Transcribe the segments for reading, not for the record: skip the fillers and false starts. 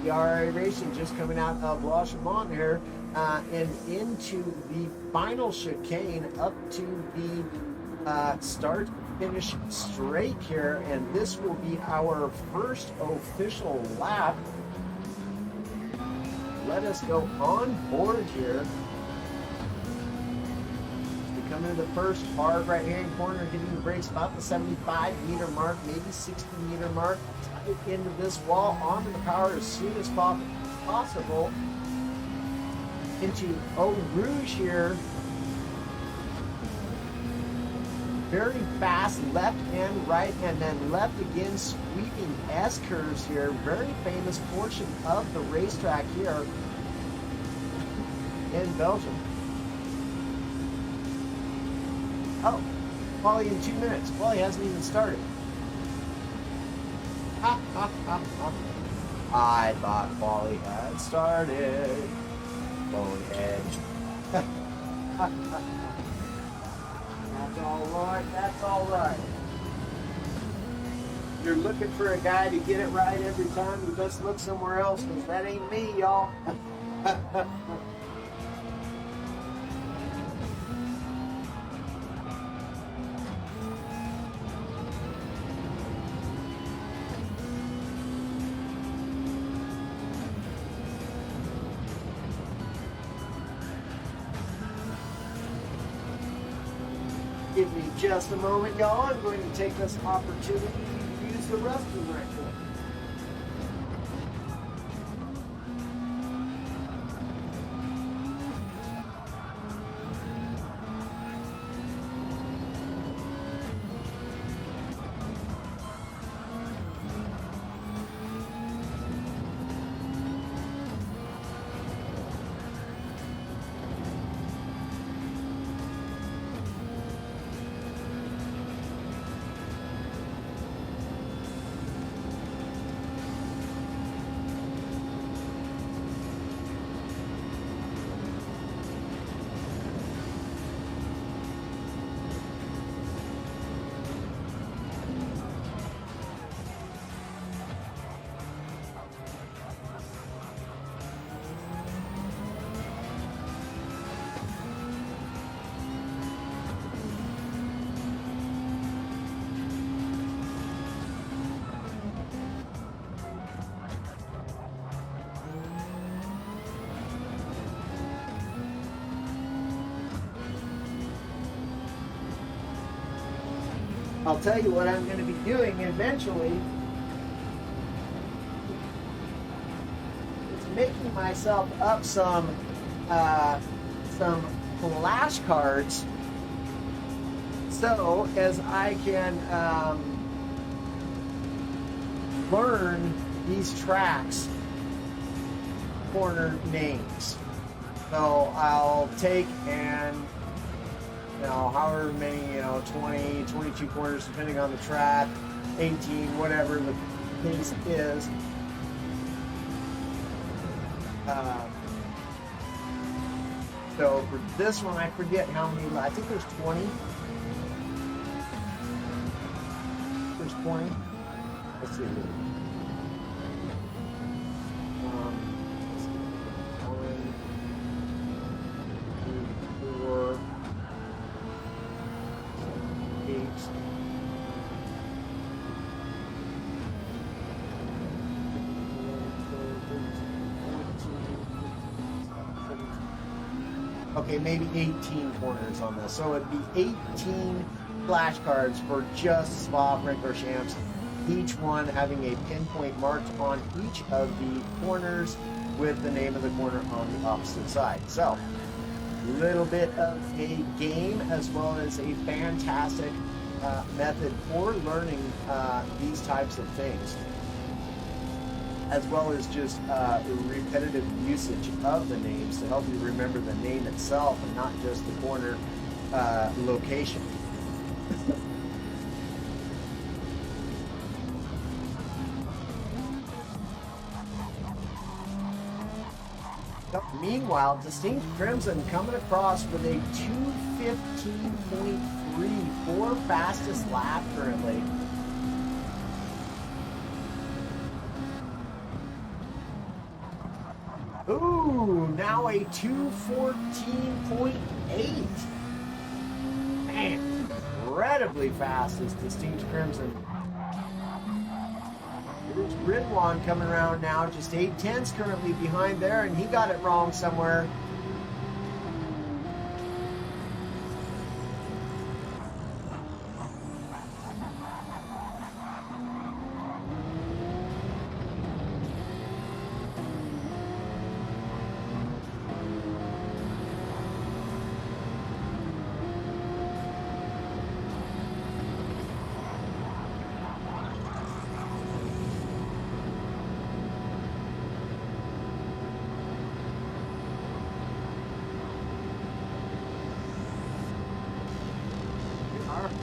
RA Racing just coming out of Blanchimont here and into the final chicane up to the start finish straight here, and this will be our first official lap. Let us go on board here. We come into the first hard right hand corner, hitting the brakes about the 75-meter mark, maybe 60-meter mark. Into this wall, onto the power as soon as possible. Into Eau Rouge here. Very fast left and right, and then left again, sweeping S curves here. Very famous portion of the racetrack here in Belgium. Oh, Paulie in 2 minutes. Well, he hasn't even started. I thought Paulie had started. Bonehead. That's all right. That's all right. You're looking for a guy to get it right every time. You best look somewhere else, because that ain't me, y'all. Give me just a moment, y'all. I'm going to take this opportunity to use the restroom right quick. I'll tell you what I'm going to be doing eventually. It's making myself up some flashcards, so as I can learn these tracks corner names. So I'll take and however many, 20, 22 corners, depending on the track, 18, whatever the case is. So for this one, I forget how many, I think there's 20. There's 20. Let's see. Okay, maybe 18 corners on this. So it'd be 18 flashcards for just Spa-Francorchamps, each one having a pinpoint marked on each of the corners with the name of the corner on the opposite side. So, a little bit of a game as well as a fantastic method for learning these types of things, as well as just repetitive usage of the names to help you remember the name itself and not just the corner location. Meanwhile, Distinct Crimson coming across with a 2:15.3 for fastest lap currently. Ooh, now a 2:14.8. Man, incredibly fast is Distinct Crimson. Here's Ridwan coming around now, just 8/10 currently behind there, and he got it wrong somewhere.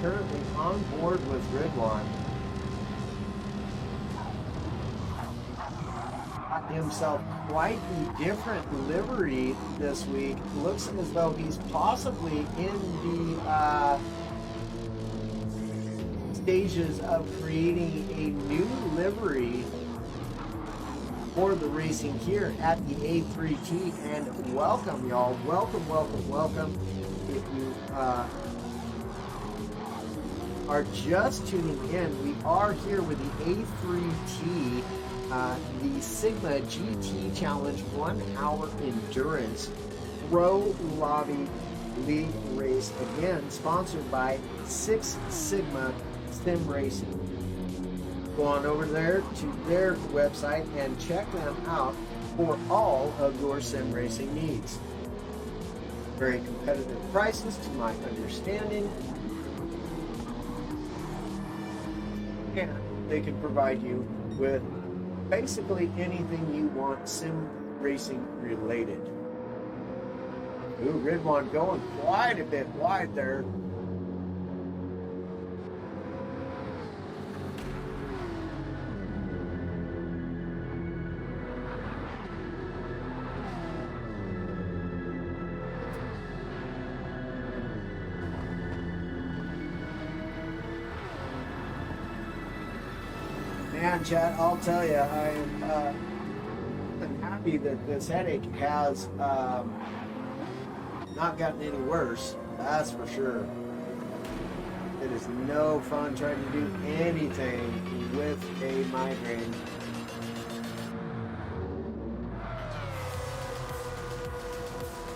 Currently on board with Ridwan. Got himself quite a different livery this week. Looks as though he's possibly in the stages of creating a new livery for the racing here at the A3T. And welcome, y'all. Welcome, welcome, welcome. If you are just tuning in, we are here with the A3T, the Sigma GT Challenge 1 Hour Endurance Pro Lobby League Race, again sponsored by Six Sigma Sim Racing. Go on over there to their website and check them out for all of your sim racing needs. Very competitive prices to my understanding. And they can provide you with basically anything you want sim racing related. Ooh, Ridwan going quite a bit wide there. Man, Chad, I'll tell you, I'm happy that this headache has not gotten any worse. That's for sure. It is no fun trying to do anything with a migraine.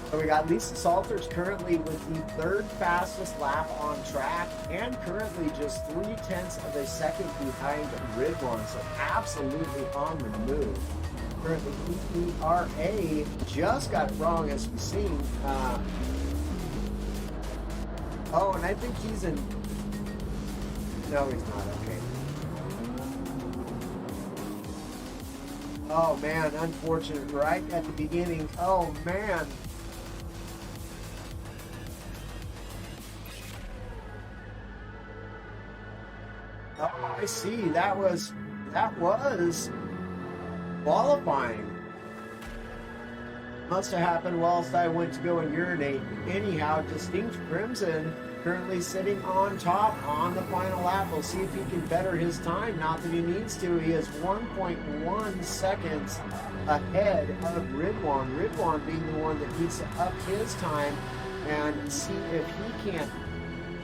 So we got Lisa Salters currently with the third fastest lap on track and currently just 0.3 of a second behind Ridwan. So absolutely on the move. Currently ERA just got it wrong as we've seen. Oh, and I think he's in... No, he's not. Okay. Oh, man, unfortunate. Right at the beginning. Oh, man. Oh, I see. That was qualifying. Must have happened whilst I went to go and urinate. Anyhow, Distinct Crimson currently sitting on top on the final lap. We'll see if he can better his time. Not that he needs to. He is 1.1 seconds ahead of Ridwan. Ridwan being the one that needs to up his time and see if he can't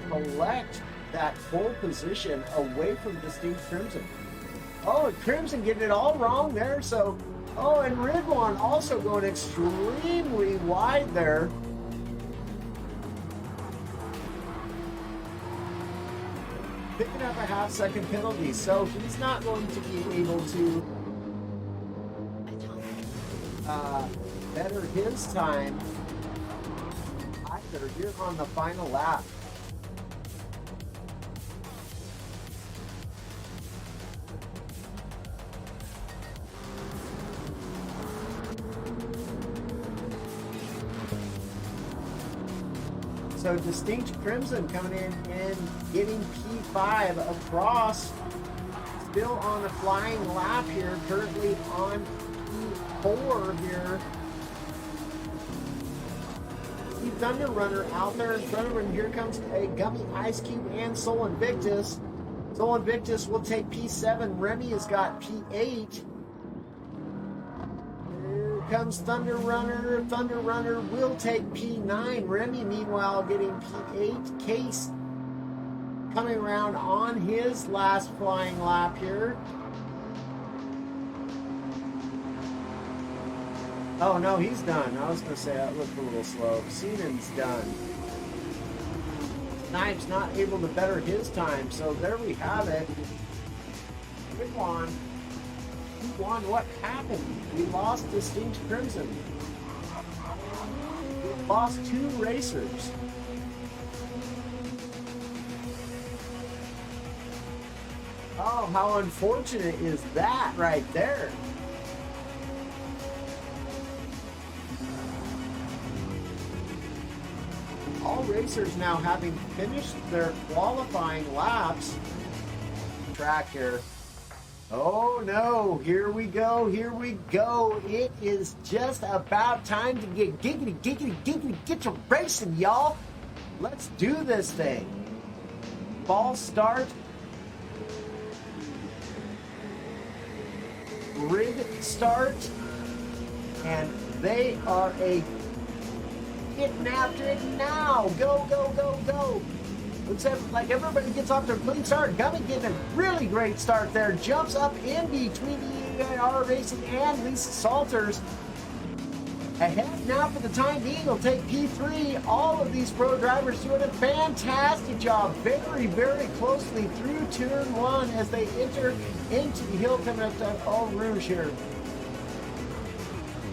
collect that pole position away from Distinct Crimson. Oh, Crimson getting it all wrong there. So, oh, and Ridwan also going extremely wide there. Picking up a half-second penalty, so he's not going to be able to better his time either here on the final lap. So Distinct Crimson coming in and getting P5 across. Still on a flying lap here, currently on P4 here. The Thunder Runner out there in front of him. Here comes a Gummy Ice Cube and Soul Invictus. Soul Invictus will take P7. Remy has got P8. Here comes Thunder Runner. Thunder Runner will take P9. Remy, meanwhile, getting P8. Case coming around on his last flying lap here. Oh, no, he's done. I was going to say that looked a little slow. Seenan's done. Snipes not able to better his time, so there we have it. Good one. What happened? We lost Distinct Crimson. We lost 2 racers. Oh, how unfortunate is that right there? All racers now having finished their qualifying laps. Track here. Oh no, here we go. It is just about time to get giggity, get to racing, y'all. Let's do this thing. False start. Grid start. And they are getting after it now. Go. Looks like everybody gets off their clean start. Gummy getting a really great start there. Jumps up in between EAR Racing and Lisa Salters. Ahead now for the time being. He'll take P3. All of these pro drivers doing a fantastic job. Very, very closely through turn 1 as they enter into the hill coming up to All Rouge here.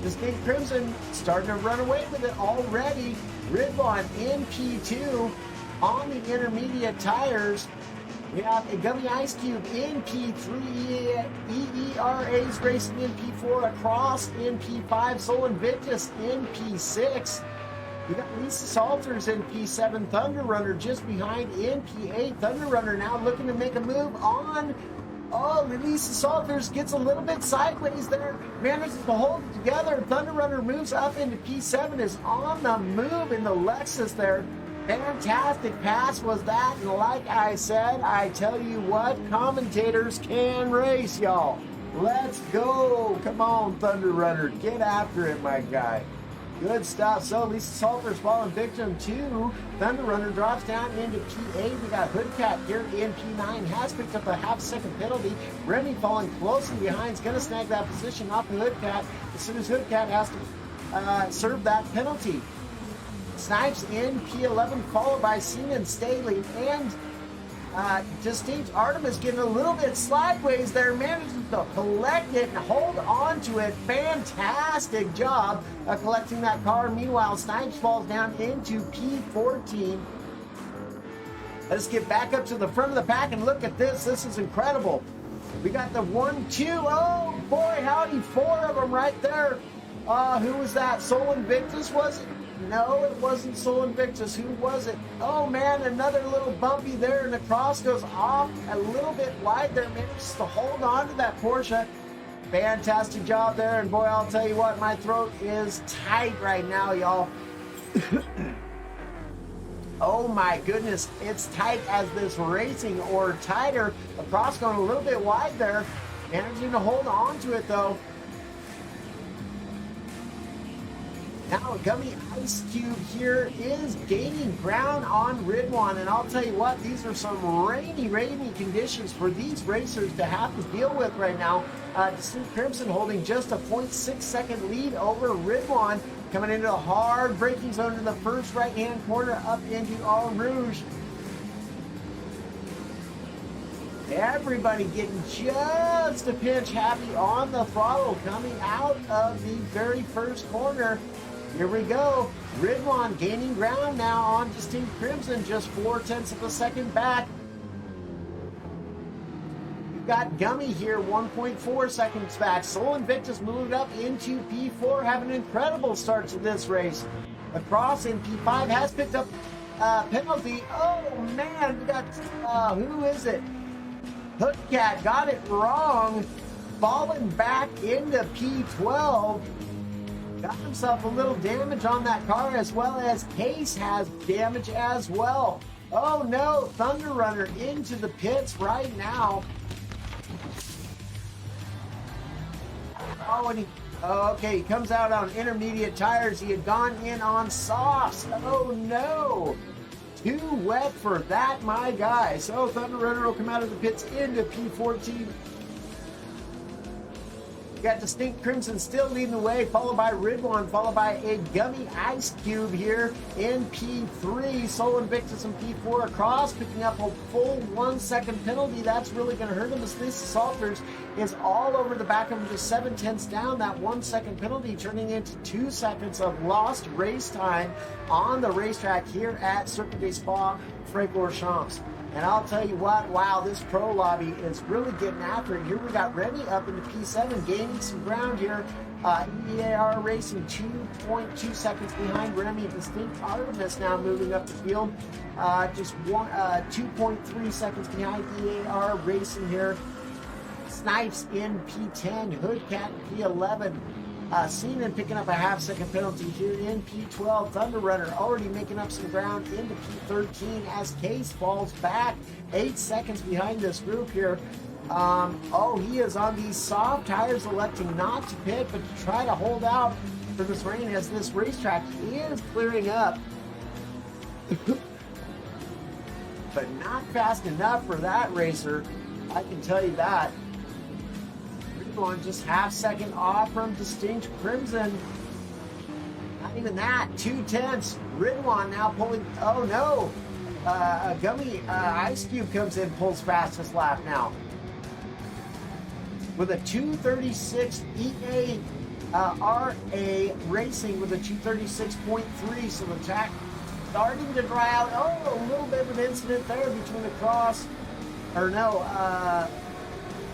Distinct Crimson starting to run away with it already. Ridwan in P2 on the intermediate tires. We have a Gummy Ice Cube in P3, EERA's racing in P4, across in P5, Sol Invictus in P6. We got Lisa Salters in P7, Thunder Runner just behind in P8. Thunder Runner now looking to make a move on. Oh, Lisa Salters gets a little bit sideways there, manages to hold it together. Thunder Runner moves up into P7, is on the move in the Lexus there. Fantastic pass was that, and like I said, I tell you what, commentators can race, y'all. Let's go. Come on, Thunder Runner. Get after it, my guy. Good stuff. So Lisa Salters falling victim to Thunder Runner, drops down into P8. We got Hoodcat here in P9, has picked up a half-second penalty. Remy falling closely behind, is going to snag that position off of Hoodcat as soon as Hoodcat has to serve that penalty. Snipes in P11, followed by Seaman Staley, and Distinct Artemis getting a little bit sideways there, manages to collect it and hold on to it. Fantastic job of collecting that car. Meanwhile, Snipes falls down into P14. Let's get back up to the front of the pack and look at this. This is incredible. We got the 1, 2. Oh boy, howdy, 4 of them right there. Who was that? Sol Invictus, was it? No, it wasn't Sol Invictus. Who was it? Oh man, another little bumpy there, and the cross goes off a little bit wide there. Manages to hold on to that Porsche. Fantastic job there, and boy, I'll tell you what, my throat is tight right now, y'all. Oh my goodness, it's tight as this racing, or tighter. The cross going a little bit wide there. Managing to hold on to it though. Now, Gummy Ice Cube here is gaining ground on Ridwan, and I'll tell you what, these are some rainy conditions for these racers to have to deal with right now. Distinct Crimson holding just a 0.6 second lead over Ridwan, coming into a hard braking zone in the first right-hand corner up into All Rouge. Everybody getting just a pinch happy on the throttle coming out of the very first corner. Here we go. Ridwan gaining ground now on Distinct Crimson, just 0.4 of a second back. We've got Gummy here, 1.4 seconds back. Sol Invictus moved up into P4, having an incredible start to this race. Across in P5 has picked up a penalty. Oh man, we got, who is it? Hoodcat got it wrong, falling back into P12. Got himself a little damage on that car, as well as Case has damage as well. Oh no, Thunder Runner into the pits right now. Oh, and Okay, he comes out on intermediate tires. He had gone in on softs. Oh no! Too wet for that, my guy. So Thunder Runner will come out of the pits into P14. Got Distinct Crimson still leading the way, followed by Ridwan, followed by a Gummy Ice Cube here in P3. Soul Invictus in P4 across, picking up a full 1 second penalty. That's really going to hurt him as this Assaulters is all over the back of him, just 7/10 down. That 1 second penalty turning into 2 seconds of lost race time on the racetrack here at Circuit des Spa Francorchamps. And I'll tell you what, wow, this pro lobby is really getting after it. Here we got Remy up into P7, gaining some ground here. EAR Racing 2.2 seconds behind Remy. Distinct Artemis now moving up the field. Just 2.3 seconds behind EAR Racing here. Snipes in P10, Hoodcat in P11. Seaman picking up a half-second penalty here in P12. Thunder Runner already making up some ground into P13 as Case falls back 8 seconds behind this group here. He is on these soft tires, electing not to pit, but to try to hold out for this rain as this racetrack is clearing up. But not fast enough for that racer, I can tell you that. Ridwan just half-second off from Distinct Crimson. Not even that, 2/10. Ridwan now pulling, oh no! A Gummy Ice Cube comes in, pulls fastest lap now. With a 2:36 EARA Racing with a 2:36.3, so the track starting to dry out. Oh, a little bit of an incident there between the cross, or no,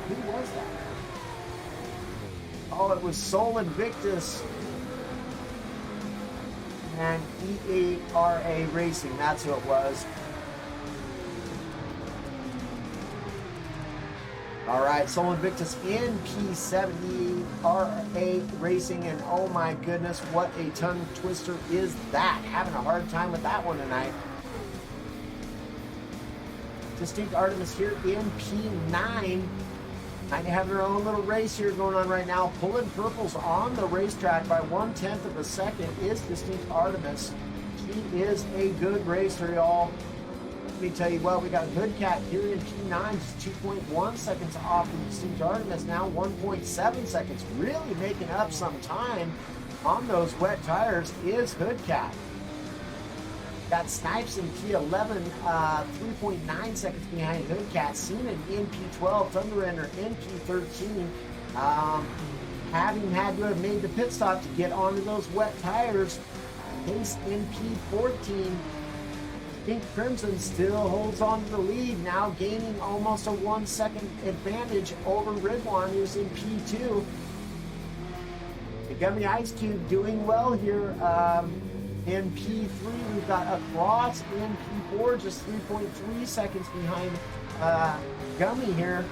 who was that? Oh, it was Soul Invictus and EARA Racing. That's who it was. All right, Soul Invictus in P7, EARA Racing, and oh my goodness, what a tongue twister is that? Having a hard time with that one tonight. Distinct Artemis here in P9. Kind of have their own little race here going on right now. Pulling purples on the racetrack by 1/10 of a second is Distinct Artemis. She is a good racer, y'all. Let me tell you what, we got Hoodcat here in P9, just 2.1 seconds off from Distinct Artemis, now 1.7 seconds. Really making up some time on those wet tires is Hoodcat. Got Snipes in P11, 3.9 seconds behind Hoodcat. Seaman in P12, Thunder Runner in P13. Having had to have made the pit stop to get onto those wet tires. Case in P14. Pink Crimson still holds on to the lead, now gaining almost a 1 second advantage over Ridwan, who's in P2. The Gummy Ice Cube doing well here. In P3, we've got a Cross in P4, just 3.3 seconds behind Gummy here.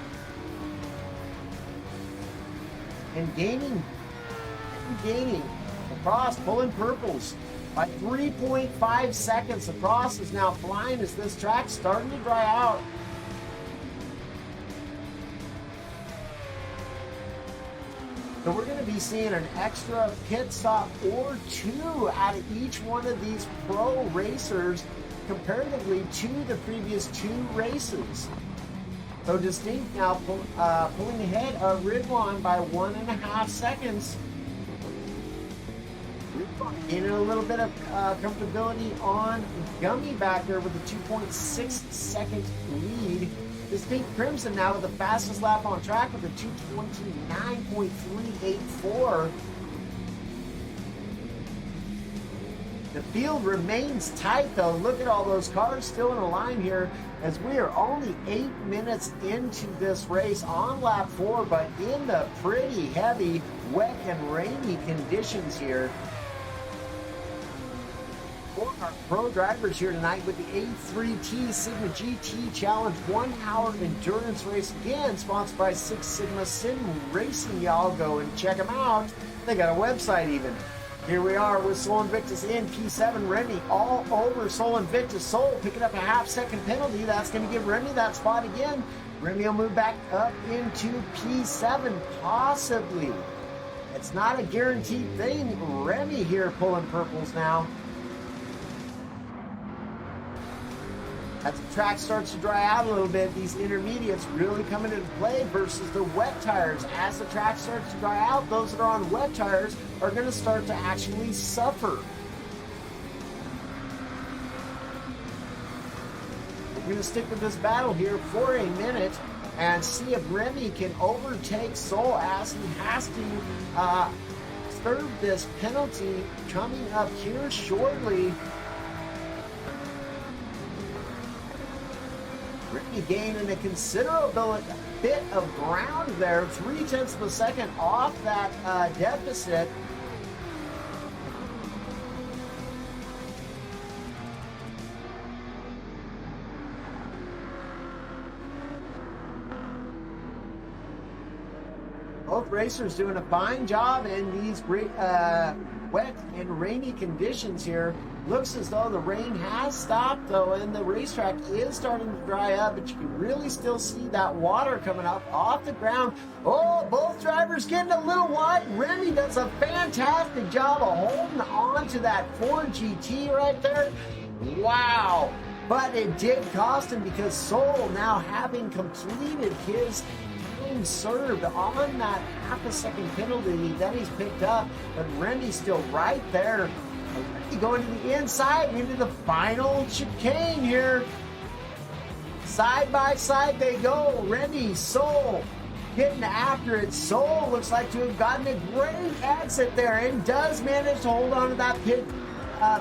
And gaining. Cross pulling purples by 3.5 seconds. The Cross is now flying as this track's starting to dry out. So we're going to be seeing an extra pit stop or two out of each one of these pro racers comparatively to the previous two races. So Distinct now pulling ahead of Ridwan by 1.5 seconds. Gaining a little bit of comfortability on Gummy back there with a 2.6 second lead. Distinct Crimson now with the fastest lap on track with a 2:29.384. The field remains tight though. Look at all those cars still in a line here as we are only 8 minutes into this race on lap 4, but in the pretty heavy, wet and rainy conditions here. For our pro drivers here tonight with the A3T Sigma GT Challenge 1 hour endurance race, again sponsored by Six Sigma Sim Racing. Y'all go and check them out. They got a website even. Here we are with Soul Invictus in P7. Remy all over Soul Invictus. Soul picking up a half-second penalty. That's going to give Remy that spot again. Remy will move back up into P7, possibly It's not a guaranteed thing. Remy here pulling purples now. As the track starts to dry out a little bit, these intermediates really come into play versus the wet tires. As the track starts to dry out, those that are on wet tires are going to start to actually suffer. We're going to stick with this battle here for a minute and see if Remy can overtake Soul as he has to serve this penalty coming up here shortly. Remy gaining a considerable bit of ground there, 0.3 of a second off that deficit. Both racers doing a fine job in these wet and rainy conditions here. Looks as though the rain has stopped though, and the racetrack is starting to dry up, but you can really still see that water coming up off the ground. Oh, both drivers getting a little wide. Remy does a fantastic job of holding on to that Ford GT right there. Wow. But it did cost him because Soul, now having completed his time served on that half a second penalty that he's picked up, but Remy's still right there. Going to the inside into the final chicane here. Side by side they go. Remy, Soul getting after it. Soul looks like to have gotten a great exit there and does manage to hold on to that pit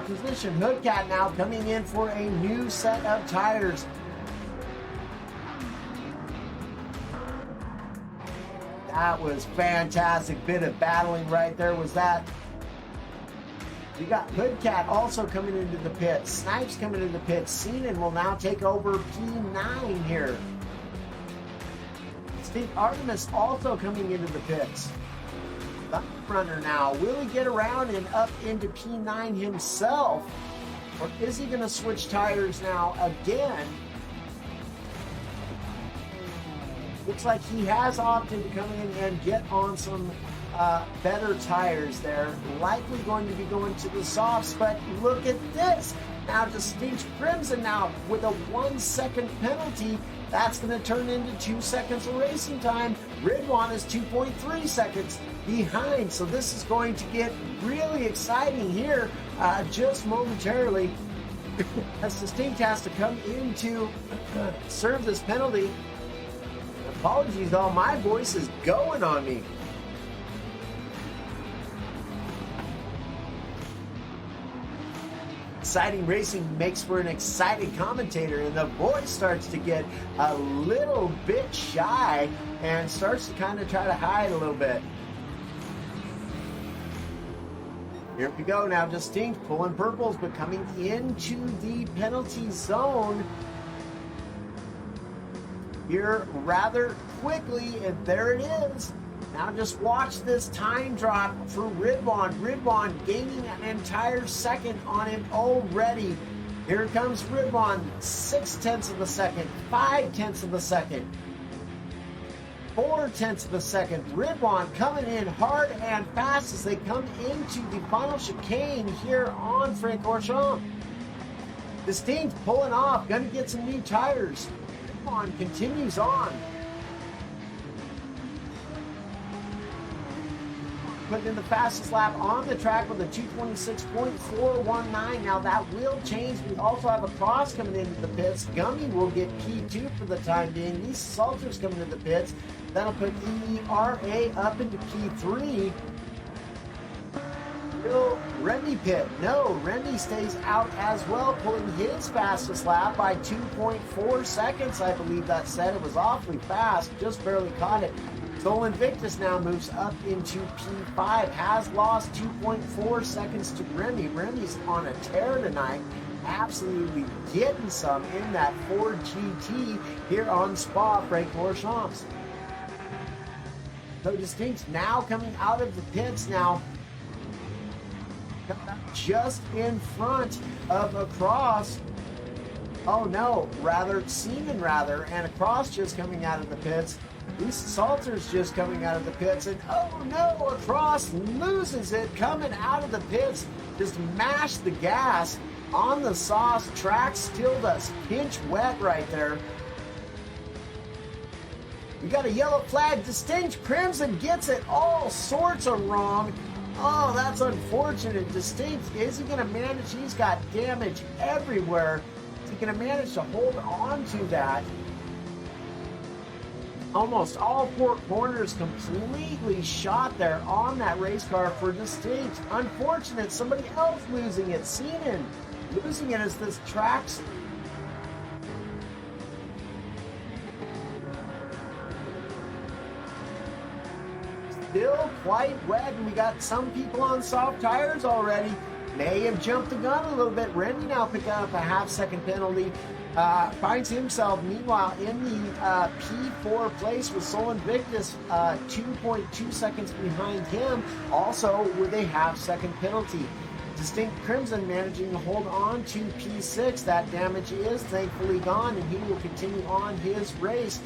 position. Hoodcat now coming in for a new set of tires. That was fantastic bit of battling right there, was that. You got Hoodcat also coming into the pit. Snipes coming into the pit. Ceenan will now take over P9 here. Steve Artemis also coming into the pits. The runner now. Will he get around and up into P9 himself? Or is he going to switch tires now again? Looks like he has opted to come in and get on some better tires there. Likely going to be going to the softs, but look at this. Now Distinct Crimson now with a 1 second penalty. That's going to turn into 2 seconds of racing time. Ridwan is 2.3 seconds behind. So this is going to get really exciting here just momentarily. As Distinct has to come in to serve this penalty. Apologies, all my voice is going on me. Exciting racing makes for an exciting commentator, and the voice starts to get a little bit shy and starts to kind of try to hide a little bit. Here we go now, Distinct pulling purples, but coming into the penalty zone here rather quickly, and there it is. Now just watch this time drop for Ridwan. Ridwan gaining an entire second on him already. Here comes Ridwan, 0.6 of a second, 0.5 of a second, 0.4 of a second. Ridwan coming in hard and fast as they come into the final chicane here on Francorchamps. Distinct pulling off, gonna get some new tires. Ridwan continues on. Putting in the fastest lap on the track with a 2:26.419. Now that will change. We also have a cross coming into the pits. Gummy will get P2 for the time being. Lisa Salter's coming into the pits. That'll put ERA up into P3. Will Remy pit? No, Remy stays out as well, pulling his fastest lap by 2.4 seconds. I believe that said. It was awfully fast. Just barely caught it. Soul Invictus now moves up into P5, has lost 2.4 seconds to Remy. Remy's on a tear tonight, absolutely getting some in that Ford GT here on Spa-Francorchamps. So Distinct now coming out of the pits now, just in front of Across. Oh no, rather Seaman rather, and Across just coming out of the pits. Lisa Salter's just coming out of the pits, and oh no, Across loses it coming out of the pits. Just mashed the gas on the sauce. Track still does pinch wet right there. We got a yellow flag. Distinct Crimson gets it all sorts of wrong. Oh, that's unfortunate. Distinct, is he going to manage? He's got damage everywhere. Is he going to manage to hold on to that? Almost all four corners completely shot there on that race car for Distinct. Unfortunate, somebody else losing it. Seanan losing it as this track's still quite wet, and we got some people on soft tires already. May have jumped the gun a little bit. Randy now picking up a half-second penalty. Finds himself, meanwhile, in the P4 place with Sol Invictus, 2.2 seconds behind him, also with a half-second penalty. Distinct Crimson managing to hold on to P6. That damage is thankfully gone, and he will continue on his race.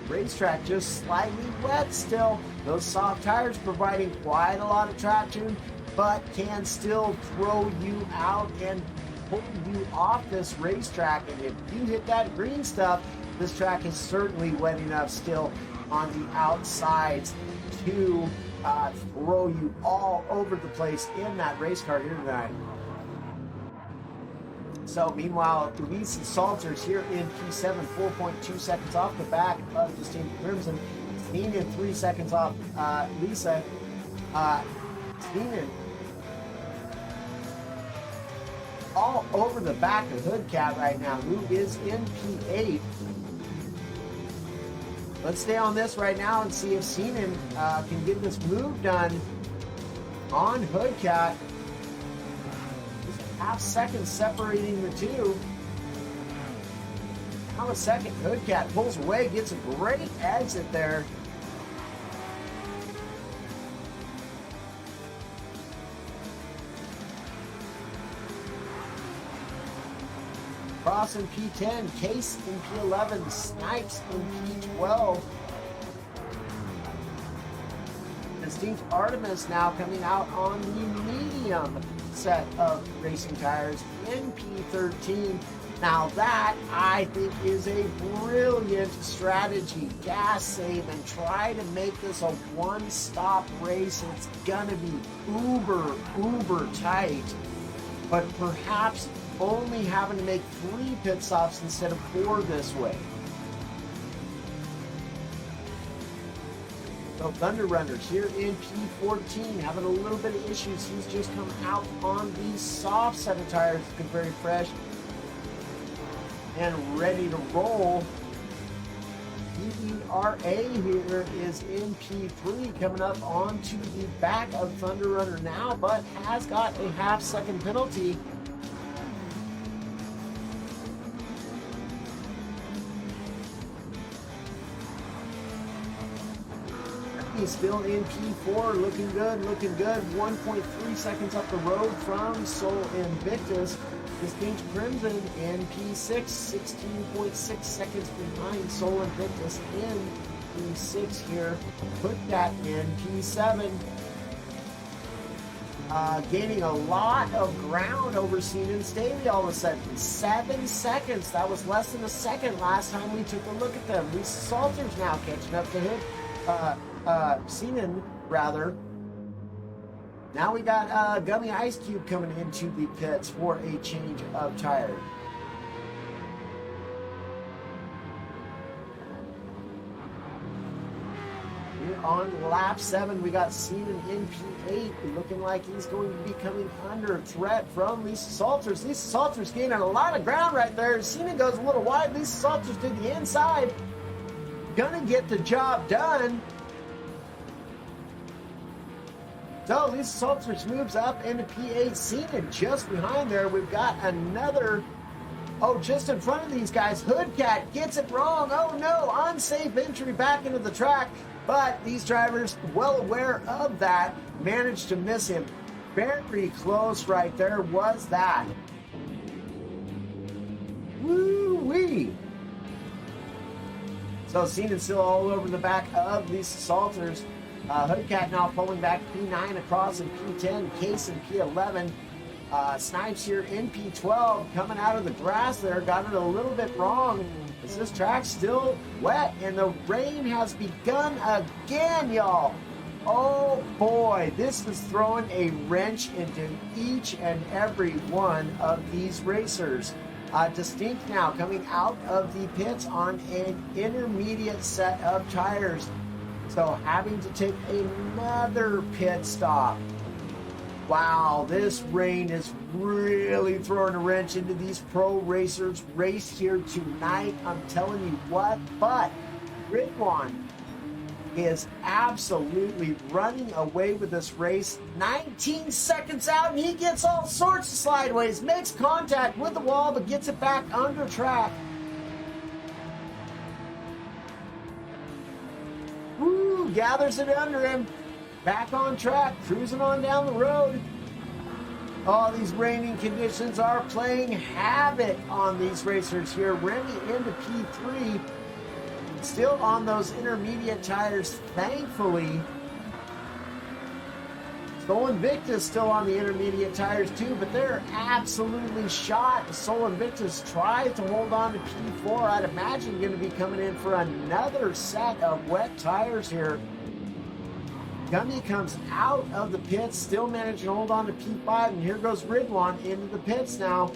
Racetrack just slightly wet still. Those soft tires providing quite a lot of traction, but can still throw you out and pull you off this racetrack. And if you hit that green stuff, this track is certainly wet enough still on the outsides to throw you all over the place in that race car here tonight. So meanwhile, Lisa Salters here in P7, 4.2 seconds off the back of Distinct Crimson. Seanan 3 seconds off Lisa. Seanan all over the back of Hoodcat right now, who is in P8. Let's stay on this right now and see if Seanan can get this move done on Hoodcat. Half second separating the two. Now a second. Hoodcat pulls away, gets a great exit there. Cross in P10, Case in P11, Snipes in P12. Distinct Artemis now coming out on the medium set of racing tires in P13. Now that, I think, is a brilliant strategy. Gas save and try to make this a one-stop race. It's gonna be uber tight, but perhaps only having to make 3 pit stops instead of 4 this way. So Thunder Runners here in P14 having a little bit of issues. He's just come out on the soft set of tires, looking very fresh and ready to roll. EERA here is in P3, coming up onto the back of Thunder Runner now, but has got a half-second penalty. Still in P4, looking good. 1.3 seconds up the road from Sol Invictus. Distinct Crimson in P6, 16.6 seconds behind Sol Invictus in P6 here. Put that in P7. Gaining a lot of ground over Seanan Staley all of a sudden. 7 seconds. That was less than a second last time we took a look at them. Lisa Salter's now catching up to him. Seanan, rather. Now we got Gummy Ice Cube coming into the pits for a change of tire. Here on lap 7, we got Seanan in P8, looking like he's going to be coming under threat from Lisa Salters. Lisa Salters gaining a lot of ground right there. Seanan goes a little wide. Lisa Salters to the inside. Gonna get the job done. So Lisa Salters moves up into P8. Seanan just behind there. We've got another, just in front of these guys. Hoodcat gets it wrong. Oh no, unsafe entry back into the track. But these drivers, well aware of that, managed to miss him. Very close right there was that. Woo-wee. So seen and still all over the back of these Salters. Hoodcat now pulling back P9 across in P10, Case in P11. Snipes here in P12 coming out of the grass there. Got it a little bit wrong. As this track's still wet and the rain has begun again, y'all. Oh boy, this is throwing a wrench into each and every one of these racers. Distinct now coming out of the pits on an intermediate set of tires. So having to take another pit stop. Wow, this rain is really throwing a wrench into these pro racers' race here tonight. I'm telling you what, but Gran is absolutely running away with this race. 19 seconds out, and he gets all sorts of sideways, makes contact with the wall, but gets it back under track. Woo, gathers it under him. Back on track, cruising on down the road. Oh, these raining conditions are playing havoc on these racers here. Remy into P3. Still on those intermediate tires, thankfully. Sol Invictus still on the intermediate tires too, but they're absolutely shot. Sol Invictus tries to hold on to P4. I'd imagine going to be coming in for another set of wet tires here. Gummy comes out of the pits, still managing to hold on to P5, and here goes Ridwan into the pits now.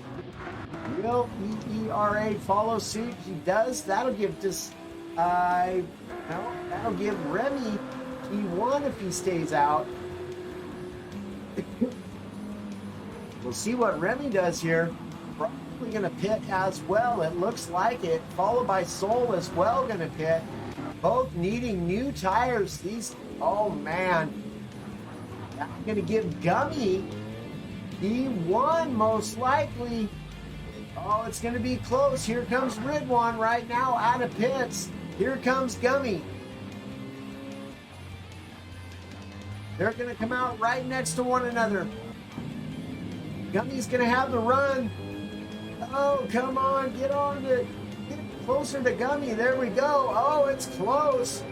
Will EERA follow suit? He does. That'll give that'll give Remy P1 if he stays out. We'll see what Remy does here. Probably going to pit as well. It looks like it. Followed by Sol as well, going to pit. Both needing new tires. Oh man. That's going to give Gummy P1 most likely. Oh, it's going to be close. Here comes Ridwan right now out of pits. Here comes Gummy. They're going to come out right next to one another. Gummy's going to have the run. Oh, come on. Get closer to Gummy. There we go. Oh, it's close.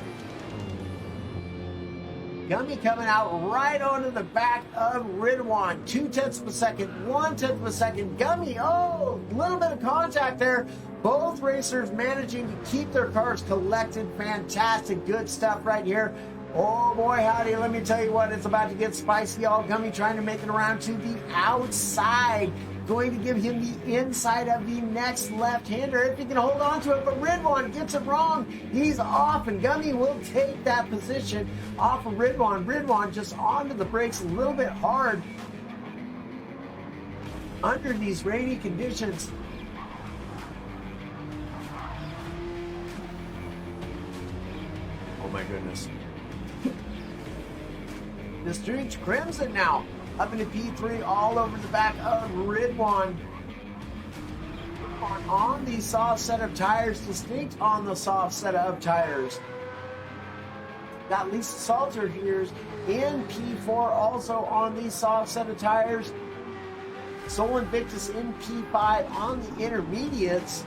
Gummy coming out right onto the back of Ridwan. 0.2 of a second, 0.1 of a second. Gummy, oh, a little bit of contact there. Both racers managing to keep their cars collected. Fantastic, good stuff right here. Oh boy, howdy, let me tell you what, it's about to get spicy. All Gummy trying to make it around to the outside. Going to give him the inside of the next left-hander if he can hold on to it, but Ridwan gets it wrong. He's off, and Gummy will take that position off of Ridwan. Ridwan just onto the brakes a little bit hard under these rainy conditions. Oh my goodness. Distinct Crimson now up into P3 all over the back of Ridwan. On the soft set of tires, Distinct on the soft set of tires. Got Lisa Salter here in P4 also on the soft set of tires. Sol Invictus in P5 on the intermediates.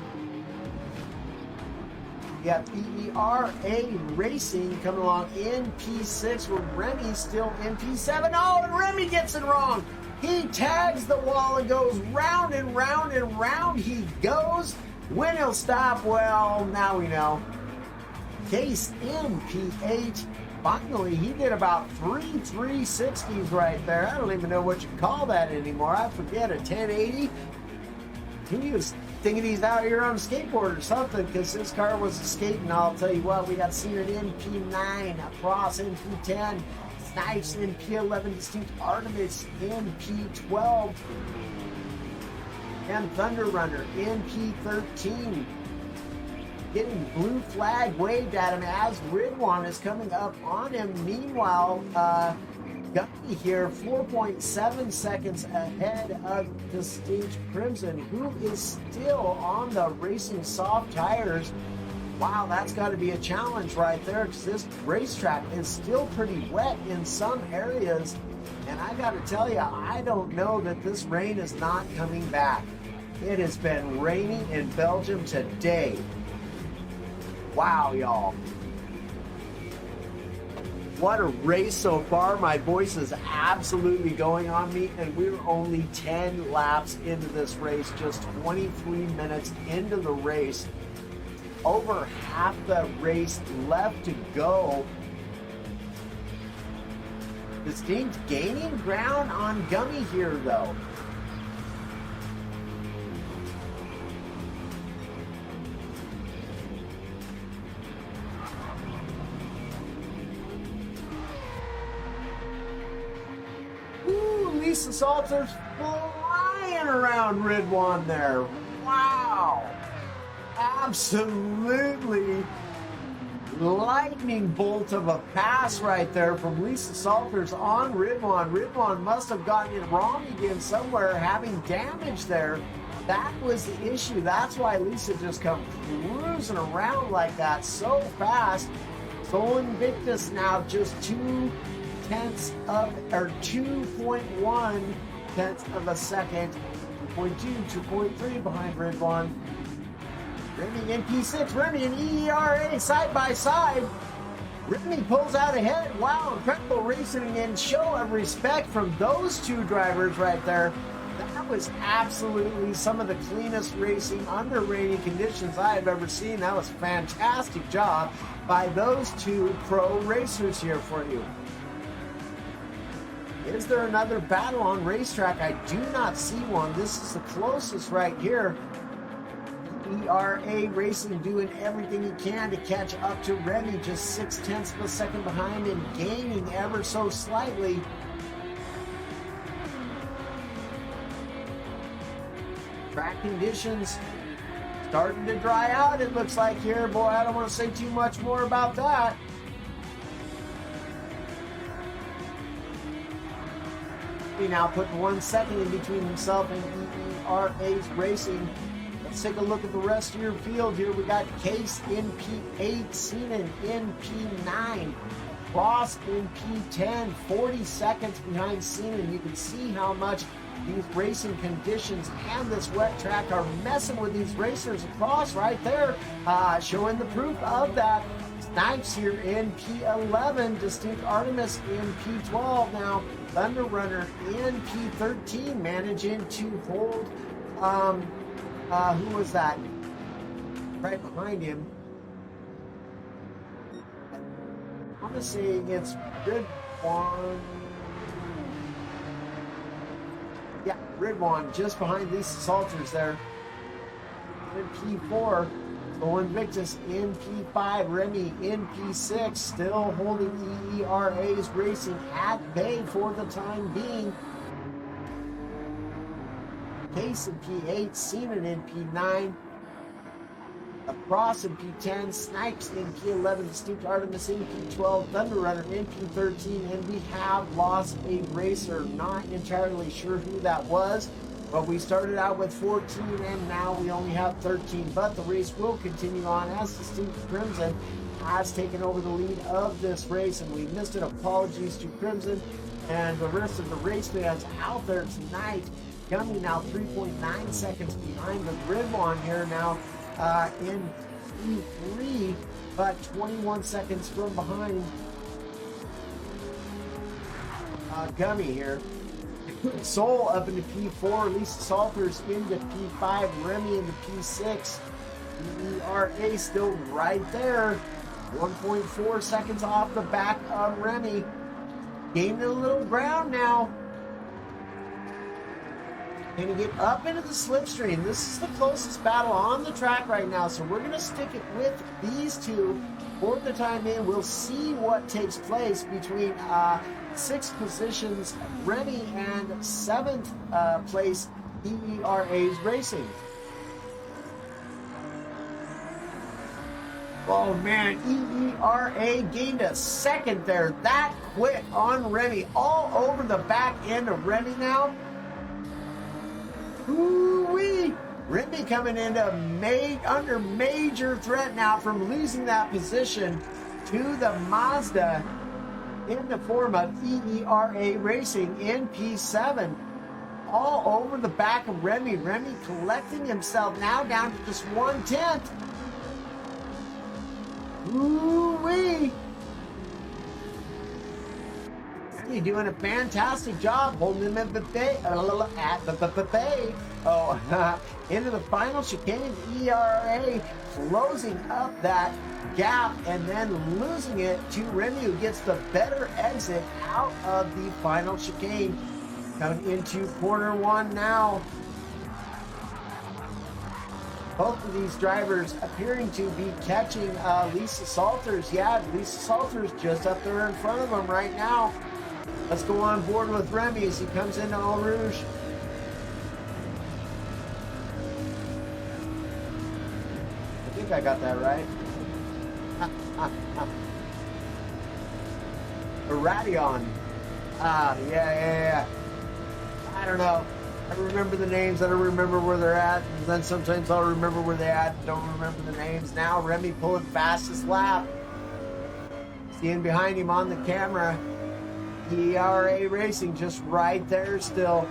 You have EERA Racing coming along in P6 with Remy still in P7. Oh, and Remy gets it wrong. He tags the wall and goes round and round and round he goes. When he'll stop, well, now we know. Case in P8. Finally, he did about 360s right there. I don't even know what you call that anymore. I forget, a 1080. He was thinking he's out here on a skateboard or something because his car was skating. I'll tell you what, we got Seared in P9, Cross in P10, Snipes in P11, Distinct Artemis in P12, and Thunder Runner in P13. Getting blue flag waved at him as Ridwan is coming up on him. Meanwhile, Gummy here 4.7 seconds ahead of Distinct Crimson, who is still on the racing soft tires. Wow, that's got to be a challenge right there because this racetrack is still pretty wet in some areas. And I got to tell you, I don't know that this rain is not coming back. It has been raining in Belgium today. Wow, y'all. What a race so far. My voice is absolutely going on me, and we're only 10 laps into this race, just 23 minutes into the race. Over half the race left to go. Distinct gaining ground on Gummy here, though. Lisa Salter's flying around Ridwan there. Wow. Absolutely lightning bolt of a pass right there from Lisa Salters on Ridwan. Ridwan must have gotten it wrong again somewhere, having damage there. That was the issue. That's why Lisa just come cruising around like that so fast. So Invictus now just 2.1 tenths of a second, 2.2, 2.3 behind Ridwan. Remy in P6, Remy and EERA side by side. Remy pulls out ahead. Wow, incredible racing and show of respect from those two drivers right there. That was absolutely some of the cleanest racing under rainy conditions I have ever seen. That was a fantastic job by those two pro racers here for you. Is there another battle on racetrack? I do not see one. This is the closest right here. ERA Racing doing everything he can to catch up to Remy, just 0.6 of a second behind and gaining ever so slightly. Track conditions starting to dry out, it looks like here. Boy, I don't want to say too much more about that. He now put 1 second in between himself and EERA's Racing. Let's take a look at the rest of your field here. We got Case in P8, Seenan in P9, Ross in P10, 40 seconds behind Seenan. You can see how much these racing conditions and this wet track are messing with these racers across right there, showing the proof of that. Snipes here in P11, Distinct Artemis in P12 now. Thunder Runner in P13, managing to hold, who was that? Right behind him. I'm going to say it's Ridwan. Yeah, Ridwan just behind Lisa Salters there. In P4. So Invictus in P5, Remy in P6, still holding EERA's Racing at bay for the time being. Case in P8, Seenan in P9, Across in P10, Snipes in P11, Distinct Artemis in P12, Thunder Runner in P13, and we have lost a racer. Not entirely sure who that was. But we started out with 14 and now we only have 13. But the race will continue on as Distinct Crimson has taken over the lead of this race. And we missed it. Apologies to Crimson and the rest of the race fans out there tonight. Gummy now 3.9 seconds behind the Ridwan here now in P3, but 21 seconds from behind Gummy here. Soul up into P4, Lisa Salters into P5, Remy into P6, ERA still right there, 1.4 seconds off the back of Remy, gaining a little ground now. Going to get up into the slipstream. This is the closest battle on the track right now, so we're going to stick it with these two for the time being. We'll see what takes place between 6th positions Remy and 7th place EERA's Racing. Oh man, EERA gained a second there that quick on Remy, all over the back end of Remy now. Ooh-wee! Remy coming into under major threat now from losing that position to the Mazda in the form of EERA Racing in P7. All over the back of Remy. Remy collecting himself now down to just 1/10. Ooh-wee! You're doing a fantastic job holding them at the bay. Oh, into the final chicane. ERA closing up that gap and then losing it to Remy, who gets the better exit out of the final chicane. Coming into corner one now. Both of these drivers appearing to be catching Lisa Salters. Yeah, Lisa Salters just up there in front of them right now. Let's go on board with Remy as he comes into Eau Rouge. I think I got that right. Radion. Yeah. I don't know. I remember the names. I don't remember where they're at. And then sometimes I'll remember where they're at and don't remember the names. Now Remy pulling fastest lap. Seeing behind him on the camera. ERA Racing just right there still.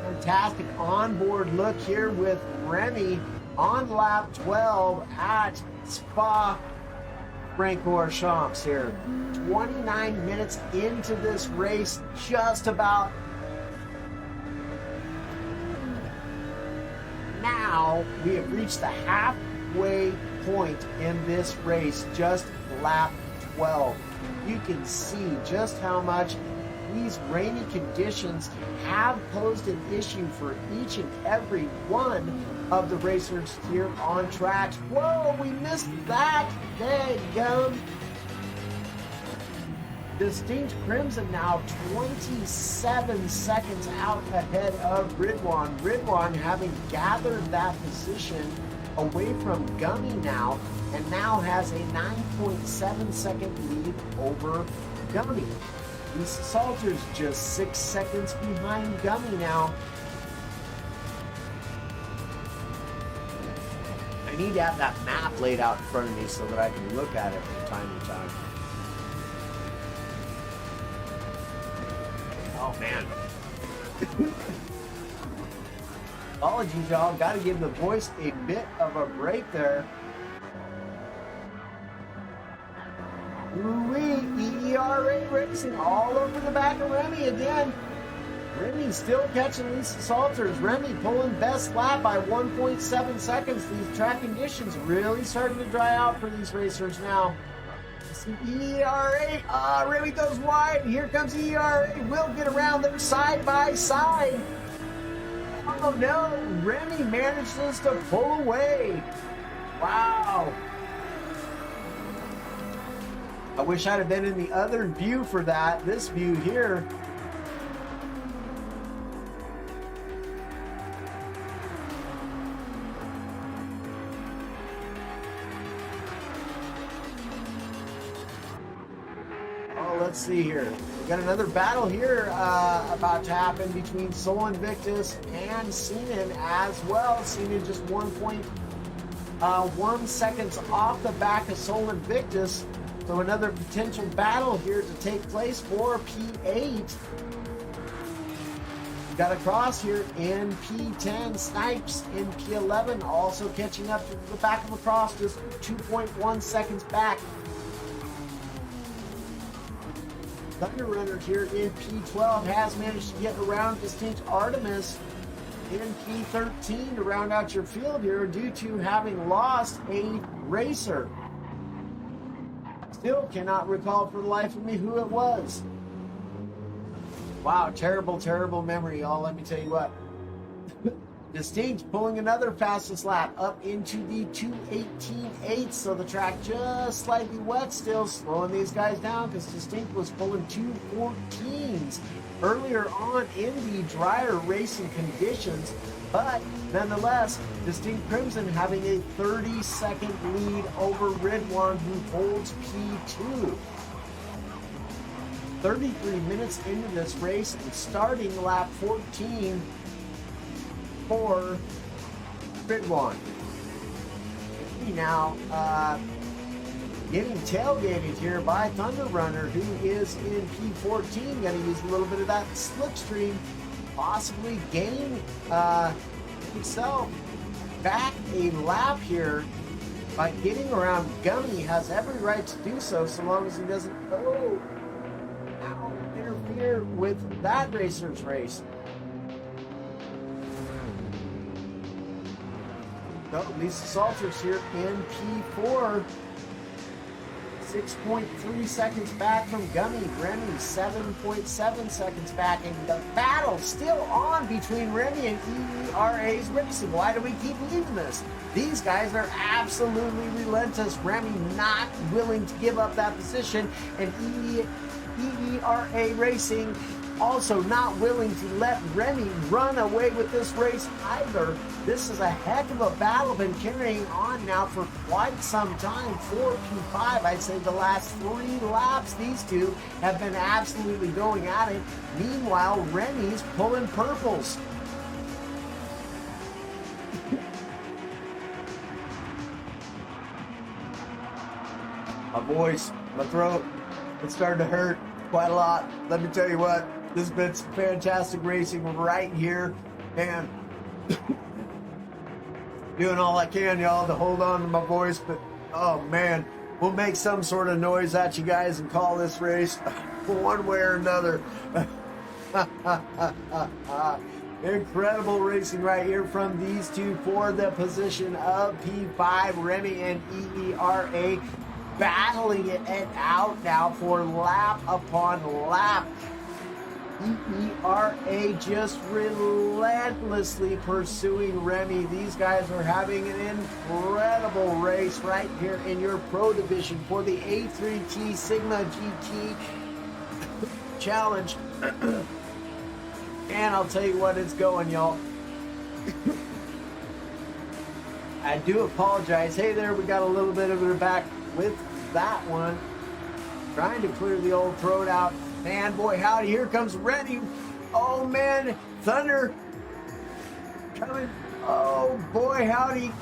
Fantastic onboard look here with Remy on lap 12 at Spa-Francorchamps here. 29 minutes into this race, just about. Now we have reached the halfway point in this race, just lap 12. You can see just how much these rainy conditions have posed an issue for each and every one of the racers here on tracks. Whoa, we missed that. Dadgum. Distinct Crimson now 27 seconds out ahead of Ridwan. Ridwan having gathered that position away from Gummy now, and now has a 9.7 second lead over Gummy. Lisa Salters just 6 seconds behind Gummy now. I need to have that map laid out in front of me so that I can look at it from time to time. Oh man. Apologies, y'all. Got to give the voice a bit of a break there. Ooh-wee, ERA Racing all over the back of Remy again. Remy still catching Lisa Salters. Remy pulling best lap by 1.7 seconds. These track conditions really starting to dry out for these racers now. ERA, Remy goes wide. Here comes ERA. Will get around them side by side. Oh no, Remy manages to pull away. Wow. I wish I'd have been in the other view for that. This view here. Oh, let's see here. We got another battle here about to happen between Sol Invictus and Sinan as well. Sinan just 1.1 seconds off the back of Sol Invictus. So another potential battle here to take place for P8. Got a cross here in P10. Snipes in P11 also catching up to the back of the cross, just 2.1 seconds back. Thunder Runner here in P12 has managed to get around Distinct Artemis in P13 to round out your field here due to having lost a racer. Still cannot recall for the life of me who it was. Wow, terrible, terrible memory, y'all. Let me tell you what. Distinct pulling another fastest lap up into the 2:18.8, so the track just slightly wet still, slowing these guys down because Distinct was pulling 2:14s earlier on in the drier racing conditions. But nonetheless, Distinct Crimson having a 30-second lead over Ridwan, who holds P2. 33 minutes into this race and starting lap 14 for Ridwan. Now getting tailgated here by Thunder Runner, who is in P14. Going to use a little bit of that slipstream, possibly gain himself back a lap here by getting around Gummy, has every right to do so, so long as he doesn't interfere with that racer's race. So Lisa Salters here in P4. 6.3 seconds back from Gummy. Remy 7.7 seconds back. And the battle still on between Remy and EERA's Racing. Why do we keep leaving this? These guys are absolutely relentless. Remy not willing to give up that position. And EERA Racing also not willing to let Remy run away with this race either. This is a heck of a battle, been carrying on now for quite some time. 4P5, I'd say the last 3 laps, these two have been absolutely going at it. Meanwhile, Remy's pulling purples. My voice, my throat, it's starting to hurt quite a lot. Let me tell you what, this has been some fantastic racing right here, and doing all I can, y'all, to hold on to my voice, but oh man, we'll make some sort of noise at you guys and call this race one way or another. Incredible racing right here from these two for the position of P5. Remy and EERA battling it out now for lap upon lap. EERA just relentlessly pursuing Remy. These guys are having an incredible race right here in your Pro Division for the A3T Sigma GT Challenge. And I'll tell you what, it's going, y'all. I do apologize. Hey there, we got a little bit of it back with that one. Trying to clear the old throat out. Man, boy, howdy, here comes Remy. Oh, man, Thunder coming. Oh, boy, howdy.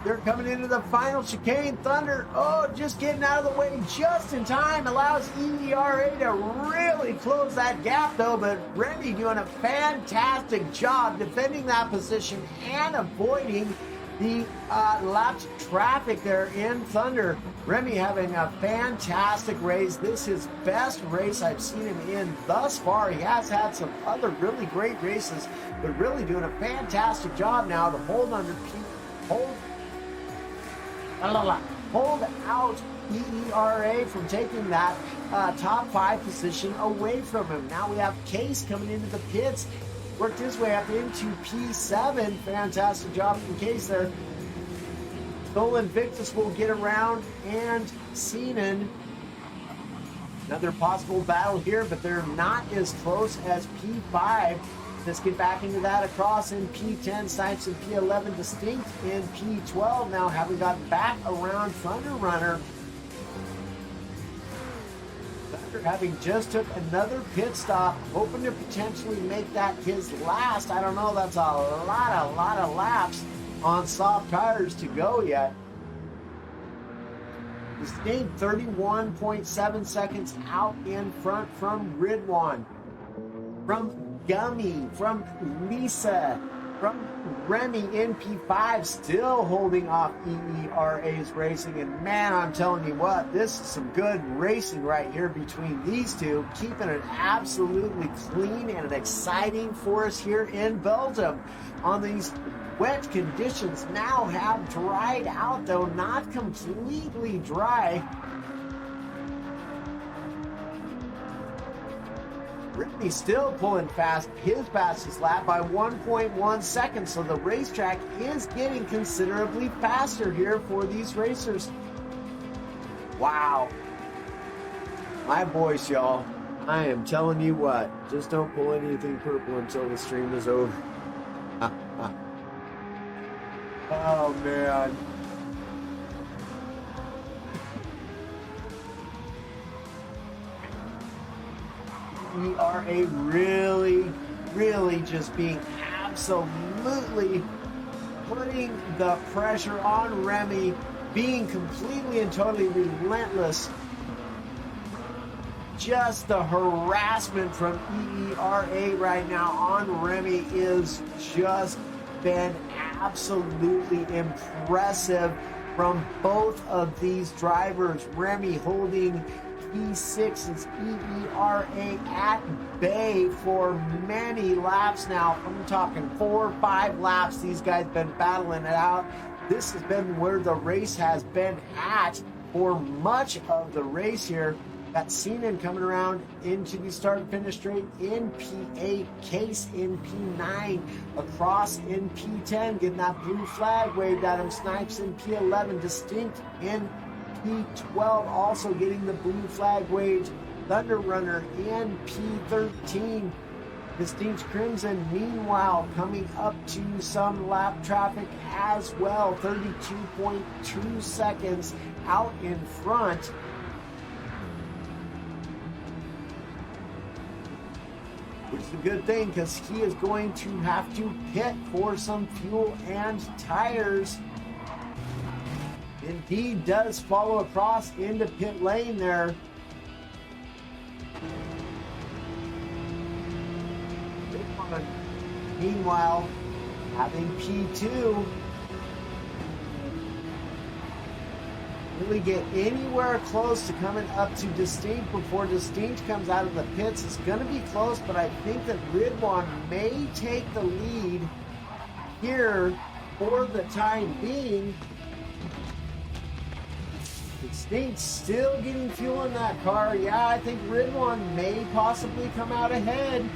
They're coming into the final chicane. Thunder, oh, just getting out of the way just in time. Allows EERA to really close that gap, though. But Remy doing a fantastic job defending that position and avoiding the lapped traffic there in Thunder. Remy having a fantastic race. This is his best race I've seen him in thus far. He has had some other really great races, but really doing a fantastic job now to hold out EERA from taking that top 5 position away from him. Now we have Case coming into the pits. Worked his way up into P7. Fantastic job from Case there. Stoll and Victus will get around, and Seenan. Another possible battle here, but they're not as close as P5. Let's get back into that across in P10. Snipes in P11. Distinct in P12. Now having got back around Thunder Runner. Having just took another pit stop, hoping to potentially make that his last. I don't know, that's a lot of laps on soft tires to go yet. Distinct 31.7 seconds out in front from Ridwan, from Gummy, from Lisa, from Remy in P5, still holding off EERA's racing. And man, I'm telling you what, this is some good racing right here between these two, keeping it absolutely clean and exciting for us here in Belgium. On these wet conditions now have dried out, though not completely dry. Remy still pulling fast, his fastest lap by 1.1 seconds, so the racetrack is getting considerably faster here for these racers. Wow. My voice, y'all. I am telling you what, just don't pull anything purple until the stream is over. Oh, man. ERA really just being absolutely putting the pressure on Remy, being completely and totally relentless. Just the harassment from EERA right now on Remy is just been absolutely impressive. from both of these drivers. Remy holding P6's ERA at bay for many laps now. I'm talking 4 or 5 laps. These guys been battling it out. This has been where the race has been at for much of the race here. Got Seanan coming around into the start and finish straight in P8, Case in P9, across in P10, getting that blue flag waved at him. Snipes in P11, Distinct in P12, also getting the blue flag waved. Thunder Runner in P13. Distinct Crimson, meanwhile, coming up to some lap traffic as well. 32.2 seconds out in front. Which is a good thing because he is going to have to pit for some fuel and tires. Indeed does follow across into pit lane there. Meanwhile, having P2 really get anywhere close to coming up to Distinct before Distinct comes out of the pits. It's going to be close, but I think that Ridwan may take the lead here for the time being. Distinct still getting fuel in that car. Yeah, I think Ridwan may possibly come out ahead.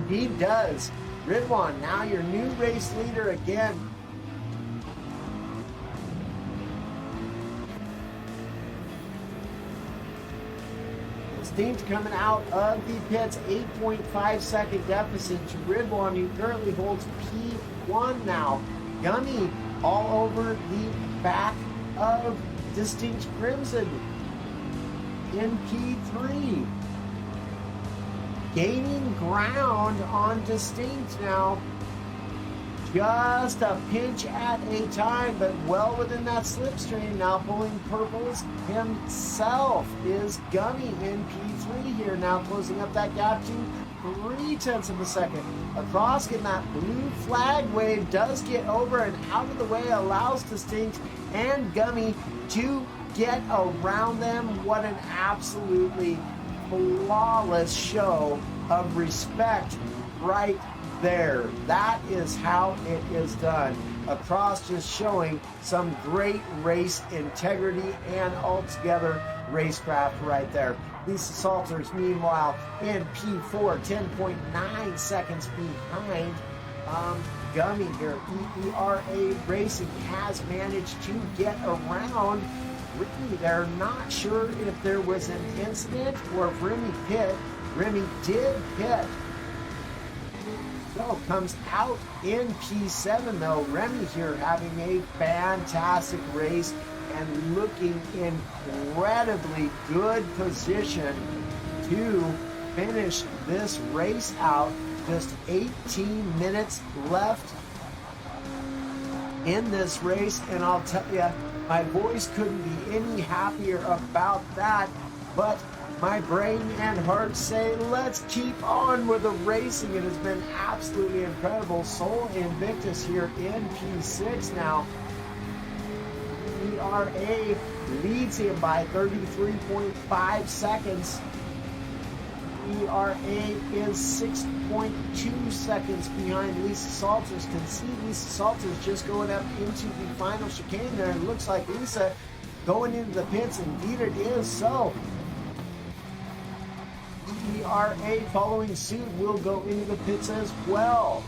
He does. Ridwan, now your new race leader again. Distinct coming out of the pits, 8.5 second deficit to Ridwan, who currently holds P1 now. Gummy all over the back of Distinct Crimson in P3. Gaining ground on Distinct now. Just a pinch at a time, but well within that slipstream. Now pulling purples himself is Gummy in P3 here. Now closing up that gap to 0.3 of a second. Across, getting that blue flag wave, does get over and out of the way, allows Distinct and Gummy to get around them. What an absolutely flawless show of respect right there. That is how it is done. Across, just showing some great race integrity and altogether racecraft right there. Lisa Salters, meanwhile, in P4, 10.9 seconds behind Gummy here. ERA Racing has managed to get around Remy. They're not sure if there was an incident or if Remy pit. Remy did pit. So comes out in P7 though. Remy here having a fantastic race and looking incredibly good position to finish this race out. Just 18 minutes left in this race, and I'll tell you, my voice couldn't be any happier about that, but my brain and heart say, let's keep on with the racing. It has been absolutely incredible. Soul Invictus here in P6 now. ERA leads him by 33.5 seconds. ERA is 6.2 seconds behind Lisa Salters. Can see Lisa Salters just going up into the final chicane there. It looks like Lisa going into the pits. Indeed it is so. ERA following suit will go into the pits as well.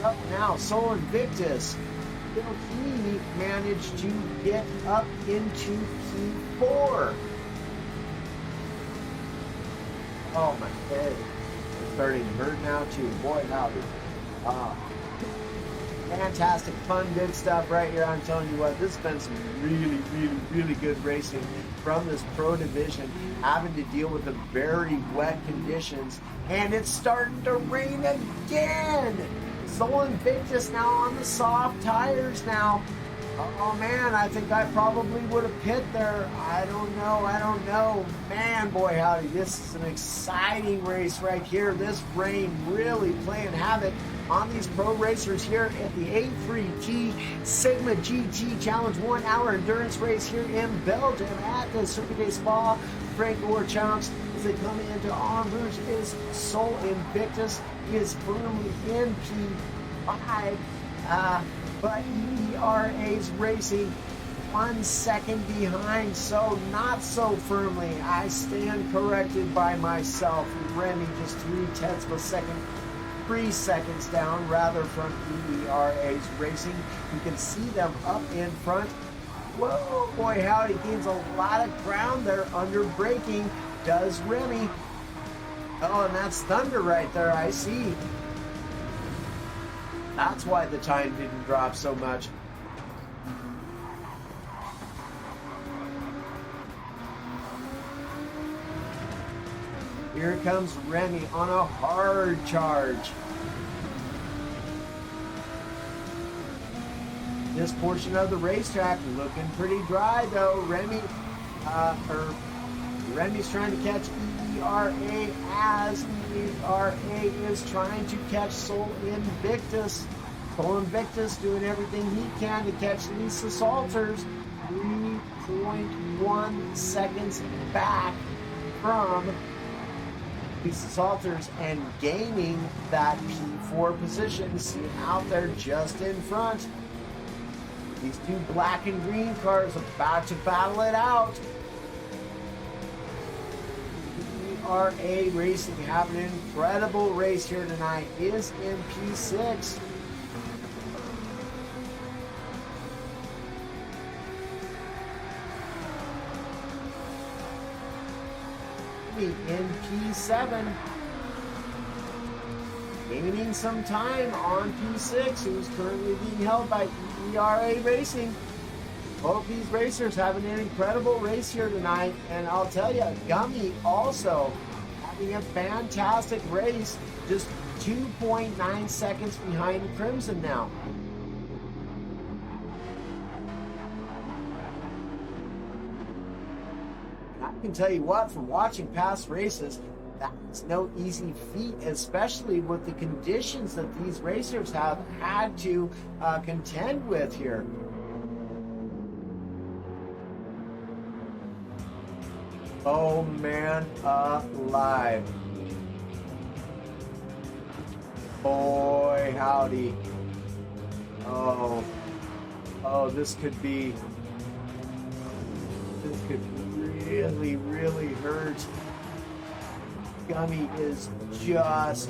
Up now, Soul Invictus. Will he manage to get up into P4? Oh, my head is starting to hurt now too. Boy, howdy. Fantastic, fun, good stuff right here. I'm telling you what, this has been some really good racing from this pro division, having to deal with the very wet conditions, and it's starting to rain again. Soul Invictus now on the soft tires now. Oh man, I think I probably would have pit there. I don't know. Man, boy, howdy, this is an exciting race right here. This rain really playing havoc on these pro racers here at the A3T Sigma GT Challenge 1 hour endurance race here in Belgium at the Circuit des Spa Francorchamps. As they come into En Rouge is Sol Invictus. He is firmly in P5. But ERA's racing 1 second behind, so not so firmly. I stand corrected by myself. Remy just 0.3 of a second, 3 seconds down rather from ERA's racing. You can see them up in front. Whoa, boy, howdy, gains a lot of ground there under braking. Does Remy. Oh, and that's Thunder right there, I see. That's why the time didn't drop so much. Here comes Remy on a hard charge. This portion of the racetrack looking pretty dry though. Remy's trying to catch ERA as ERA is trying to catch Sol Invictus. Sol Invictus doing everything he can to catch Lisa Salters. 3.1 seconds back from Lisa Salters and gaining that P4 position. See him out there just in front. These two black and green cars about to battle it out. ERA Racing having an incredible race here tonight. Is in P6. In P7. Gaining some time on P6, who's currently being held by ERA Racing. Both these racers having an incredible race here tonight, and I'll tell you, Gummy also having a fantastic race, just 2.9 seconds behind Crimson now. I can tell you what, from watching past races, that's no easy feat, especially with the conditions that these racers have had to contend with here. Oh man, alive. Boy, howdy. Oh, this could really hurt. Gummy is just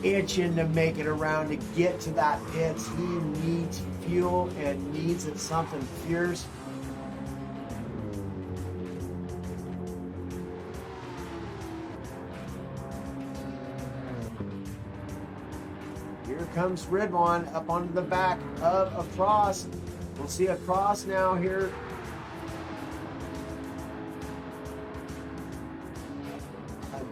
itching to make it around to get to that pits. He needs fuel and needs it something fierce. Here comes Ridwan up onto the back of Across. We'll see Across now here.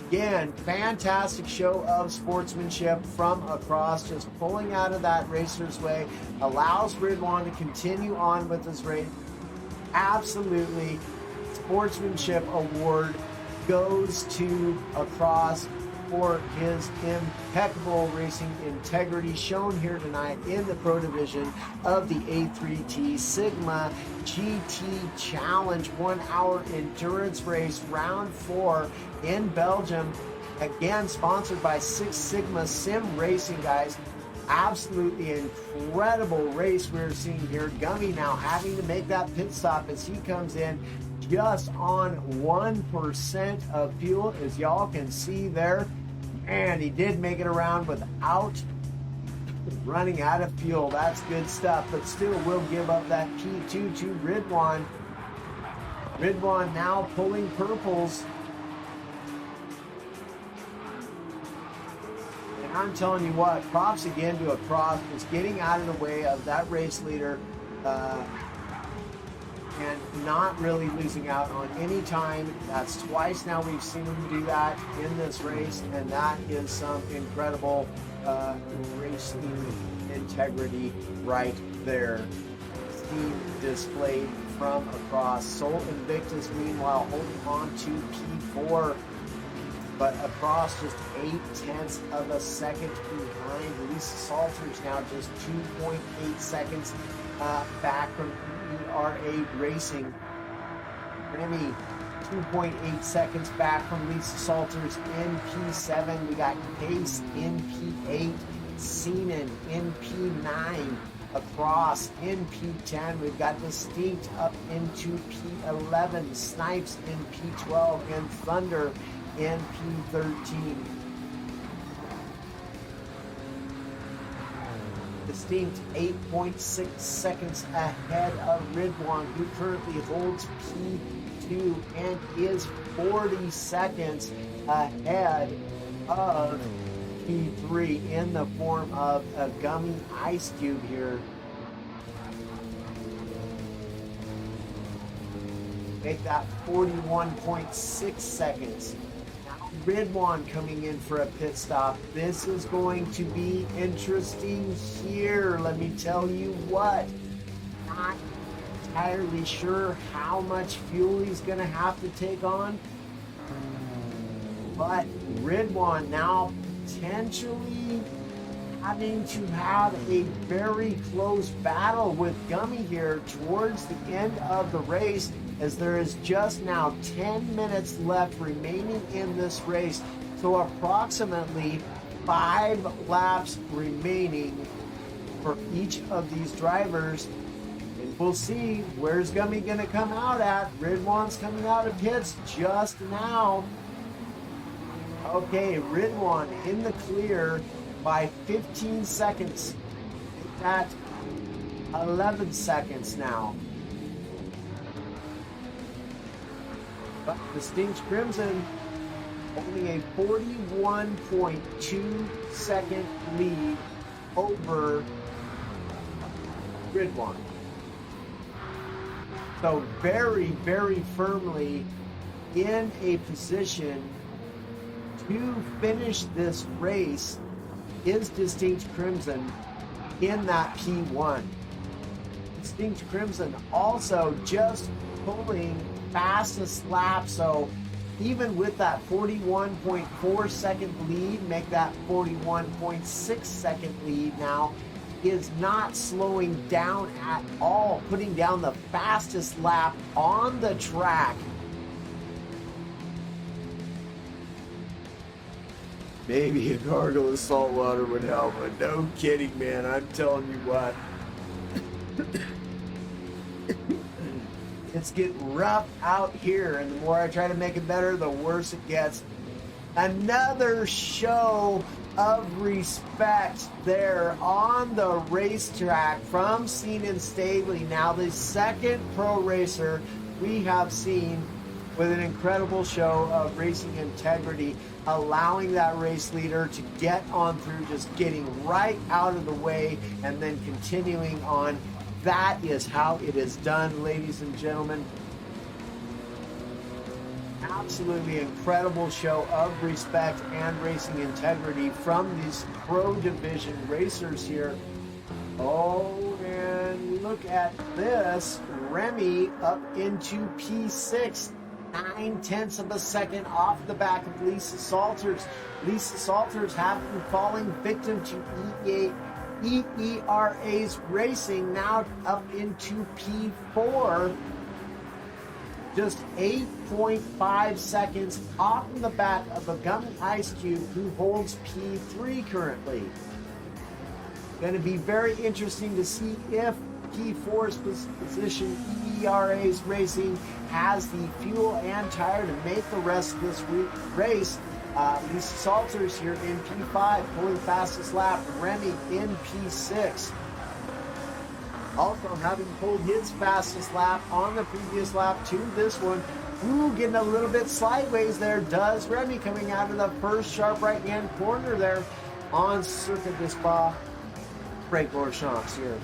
Again, fantastic show of sportsmanship from Across, just pulling out of that racer's way, allows Ridwan to continue on with his race. Absolutely, sportsmanship award goes to Across for his impeccable racing integrity shown here tonight in the Pro Division of the A3T Sigma GT Challenge 1 hour endurance race, round 4 in Belgium. Again, sponsored by Six Sigma Sim Racing, guys. Absolutely incredible race we're seeing here. Gummy now having to make that pit stop as he comes in just on 1% of fuel, as y'all can see there. And he did make it around without running out of fuel. That's good stuff, but still will give up that P2 to Ridwan. Ridwan now pulling purples. And I'm telling you what, props again to Across, was getting out of the way of that race leader and not really losing out on any time. That's twice now we've seen him do that in this race, and that is some incredible racing integrity right there. drifting displayed from across. Sol Invictus, meanwhile, holding on to P4, but across just 0.8 of a second behind. Lisa Salters now just 2.8 seconds back from ERA Racing. Remy 2.8 seconds back from Lisa Salters in P7. We got Pace in P8, Seenan in P9, across in P10. We've got Distinct up into P11, Snipes in P12, and Thunder in P13. Distinct 8.6 seconds ahead of Ridwan, who currently holds P2 and is 40 seconds ahead of P3 in the form of a gummy ice cube here. Make that 41.6 seconds. Now Ridwan coming in for a pit stop. This is going to be interesting here. Let me tell you what. Not entirely sure how much fuel he's going to have to take on. But Ridwan now potentially having to have a very close battle with Gummy here towards the end of the race, as there is just now 10 minutes left remaining in this race. So approximately 5 laps remaining for each of these drivers. And we'll see, where's Gummy going to come out at? Ridwan's coming out of pits just now. Okay, Ridwan in the clear by 15 seconds. At 11 seconds now. But Distinct Crimson only a 41.2 second lead over Ridwan. So very, very firmly in a position to finish this race is Distinct Crimson in that P1. Distinct Crimson also just pulling fastest lap, so even with that 41.4 second lead, make that 41.6 second lead now, is not slowing down at all, putting down the fastest lap on the track. Maybe a gargle of salt water would help, but no kidding, man. I'm telling you what. It's getting rough out here, and the more I try to make it better, the worse it gets. Another show of respect there on the racetrack from Seenan Staley. Now the second pro racer we have seen with an incredible show of racing integrity, allowing that race leader to get on through, just getting right out of the way and then continuing on. That is how it is done, ladies and gentlemen. Absolutely incredible show of respect and racing integrity from these pro division racers here. Oh, and look at this. Remy up into P6. 0.9 of a second off the back of Lisa Salters. Lisa Salters having falling victim to ERA's Racing, now up into P4. Just 8.5 seconds off the back of a Gummy Ice Cube, who holds P3 currently. Going to be very interesting to see if P4's position, ERA's Racing, has the fuel and tire to make the rest of this race. Lisa Salters here in P5, pulling fastest lap. Remy in P6. Also having pulled his fastest lap on the previous lap to this one. Ooh, getting a little bit sideways there does Remy, coming out of the first sharp right-hand corner there on Circuit de Spa. Francorchamps here.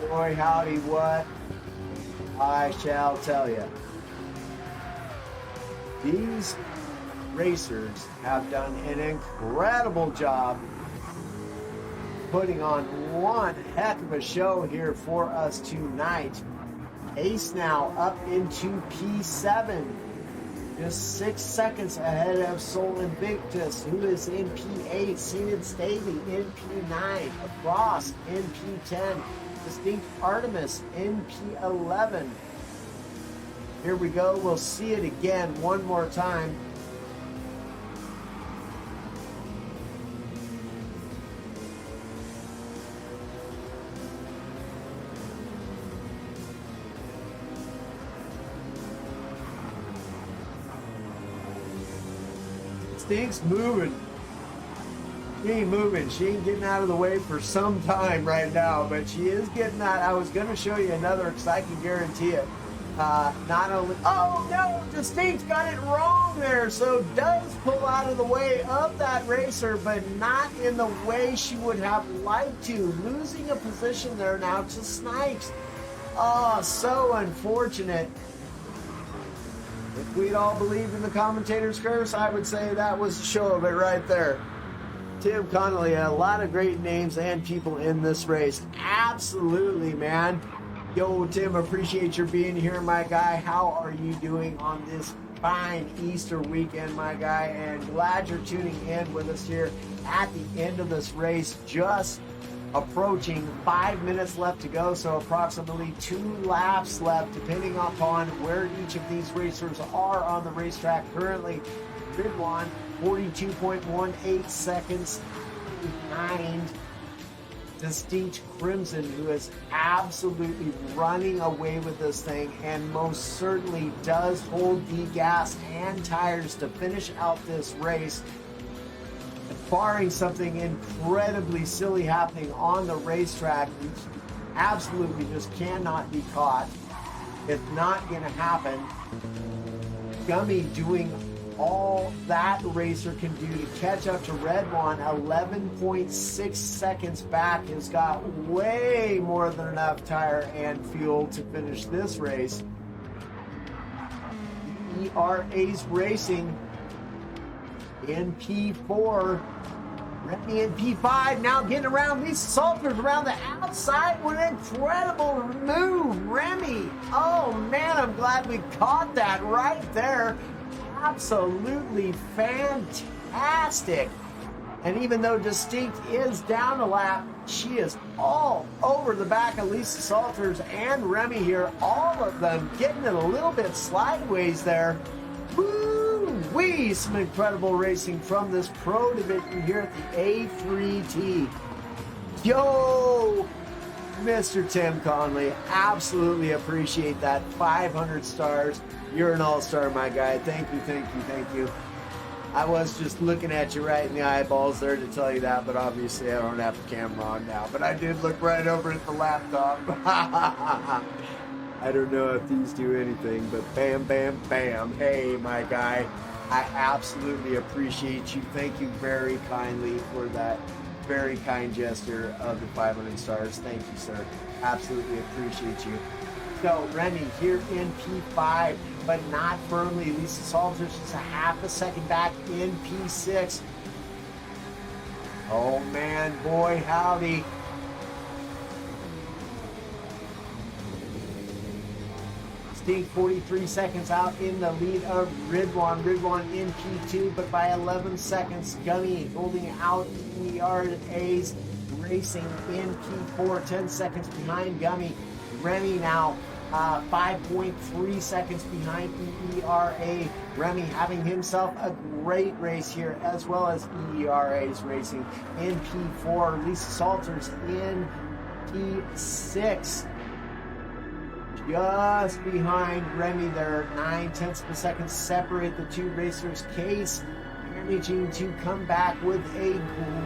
Boy, howdy, what I shall tell you. These racers have done an incredible job putting on one heck of a show here for us tonight. Ace now up into P7. Just 6 seconds ahead of Soul Invictus, who is in P8. Seated Staley in P9. Across in P10. Distinct Artemis in P11. Here we go. We'll see it again one more time. Distinct's moving. She ain't moving. She ain't getting out of the way for some time right now, but she is getting out. I was going to show you another because I can guarantee it. Not only, oh no, Distinct got it wrong there. So does pull out of the way of that racer, but not in the way she would have liked to. Losing a position there now to Snipes. Oh, so unfortunate. If we'd all believed in the commentator's curse, I would say that was the show of it right there. Tim Connolly, a lot of great names and people in this race. Absolutely, man. Yo, Tim, appreciate your being here, my guy. How are you doing on this fine Easter weekend, my guy? And glad you're tuning in with us here at the end of this race. Just approaching 5 minutes left to go, so approximately 2 laps left, depending upon where each of these racers are on the racetrack. Currently, Ridwan 42.18 seconds behind Distinct Crimson, who is absolutely running away with this thing and most certainly does hold the gas and tires to finish out this race, barring something incredibly silly happening on the racetrack, which absolutely just cannot be caught. It's not going to happen. Gummy doing all that racer can do to catch up to Redwan, 11.6 seconds back, has got way more than enough tire and fuel to finish this race. ERA's racing in P4. Remy in P5, now getting around Lisa Salters around the outside with an incredible move. Remy, oh man, I'm glad we caught that right there. Absolutely fantastic. And even though Distinct is down a lap, she is all over the back of Lisa Salters and Remy here. All of them getting it a little bit sideways there. Woo-wee, some incredible racing from this pro division here at the A3T. Yo, Mr. Tim Conley, absolutely appreciate that. 500 stars. You're an all-star, my guy. Thank you, thank you, thank you. I was just looking at you right in the eyeballs there to tell you that, but obviously I don't have the camera on now. But I did look right over at the laptop. I don't know if these do anything, but bam, bam, bam. Hey, my guy, I absolutely appreciate you. Thank you very kindly for that very kind gesture of the 500 stars. Thank you, sir. Absolutely appreciate you. So Remy here in P5, but not firmly. Lisa Salters just a half a second back in P6. Oh man, boy, howdy. Distinct 43 seconds out in the lead of Ridwan. Ridwan in P2, but by 11 seconds. Gummy holding out ERA's racing in P4, 10 seconds behind Gummy. Remy now 5.3 seconds behind ERA. Remy having himself a great race here, as well as ERA's racing in P4. Lisa Salters in P6. Just behind Remy there. 9/10 of a second separate the two racers. Case managing to come back with a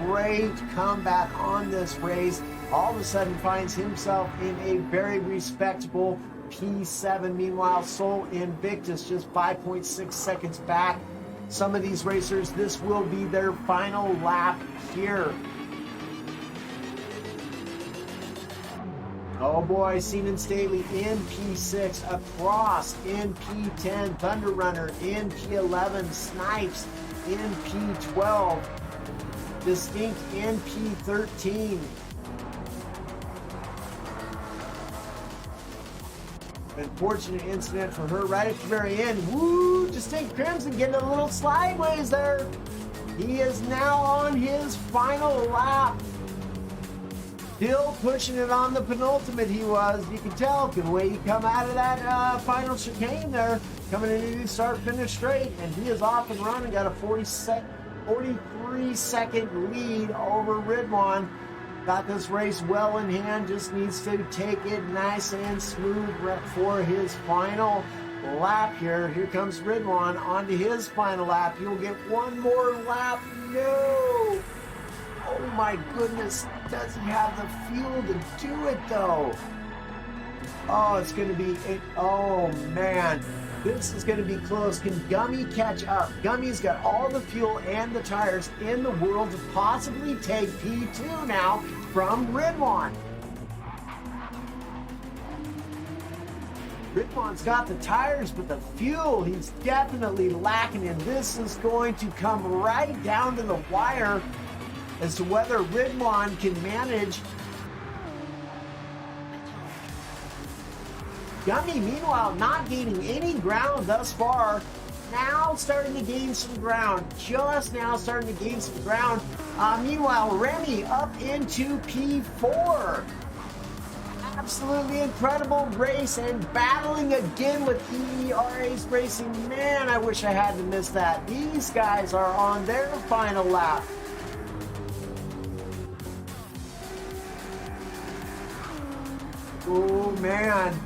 great comeback on this race. All of a sudden finds himself in a very respectable P7. Meanwhile, Soul Invictus just 5.6 seconds back. Some of these racers, this will be their final lap here. Oh boy, Seaman Staley in P6, across in P10, Thunder Runner in P11, Snipes in P12. Distinct in P13. Unfortunate incident for her right at the very end. Woo! Distinct Crimson getting a little sideways there. He is now on his final lap. Still pushing it on the penultimate he was. You can tell the way he come out of that final chicane there. Coming into the start-finish straight. And he is off and running. Got a 43-second lead over Ridwan. Got this race well in hand. Just needs to take it nice and smooth for his final lap here. Here comes Ridwan onto his final lap. He'll get one more lap. No! Oh my goodness. Does he have the fuel to do it though? Oh, it's going to be, oh man. This is going to be close. Can Gummy catch up? Gummy's got all the fuel and the tires in the world to possibly take P2 now from Ridwan. Ridwan's got the tires, but the fuel he's definitely lacking in. This is going to come right down to the wire as to whether Ridwan can manage. Gummy, meanwhile, not gaining any ground thus far. Now starting to gain some ground. Just now starting to gain some ground. Meanwhile, Remy up into P4. Absolutely incredible race and battling again with EERA's Racing. Man, I wish I hadn't missed that. These guys are on their final lap. Oh, man.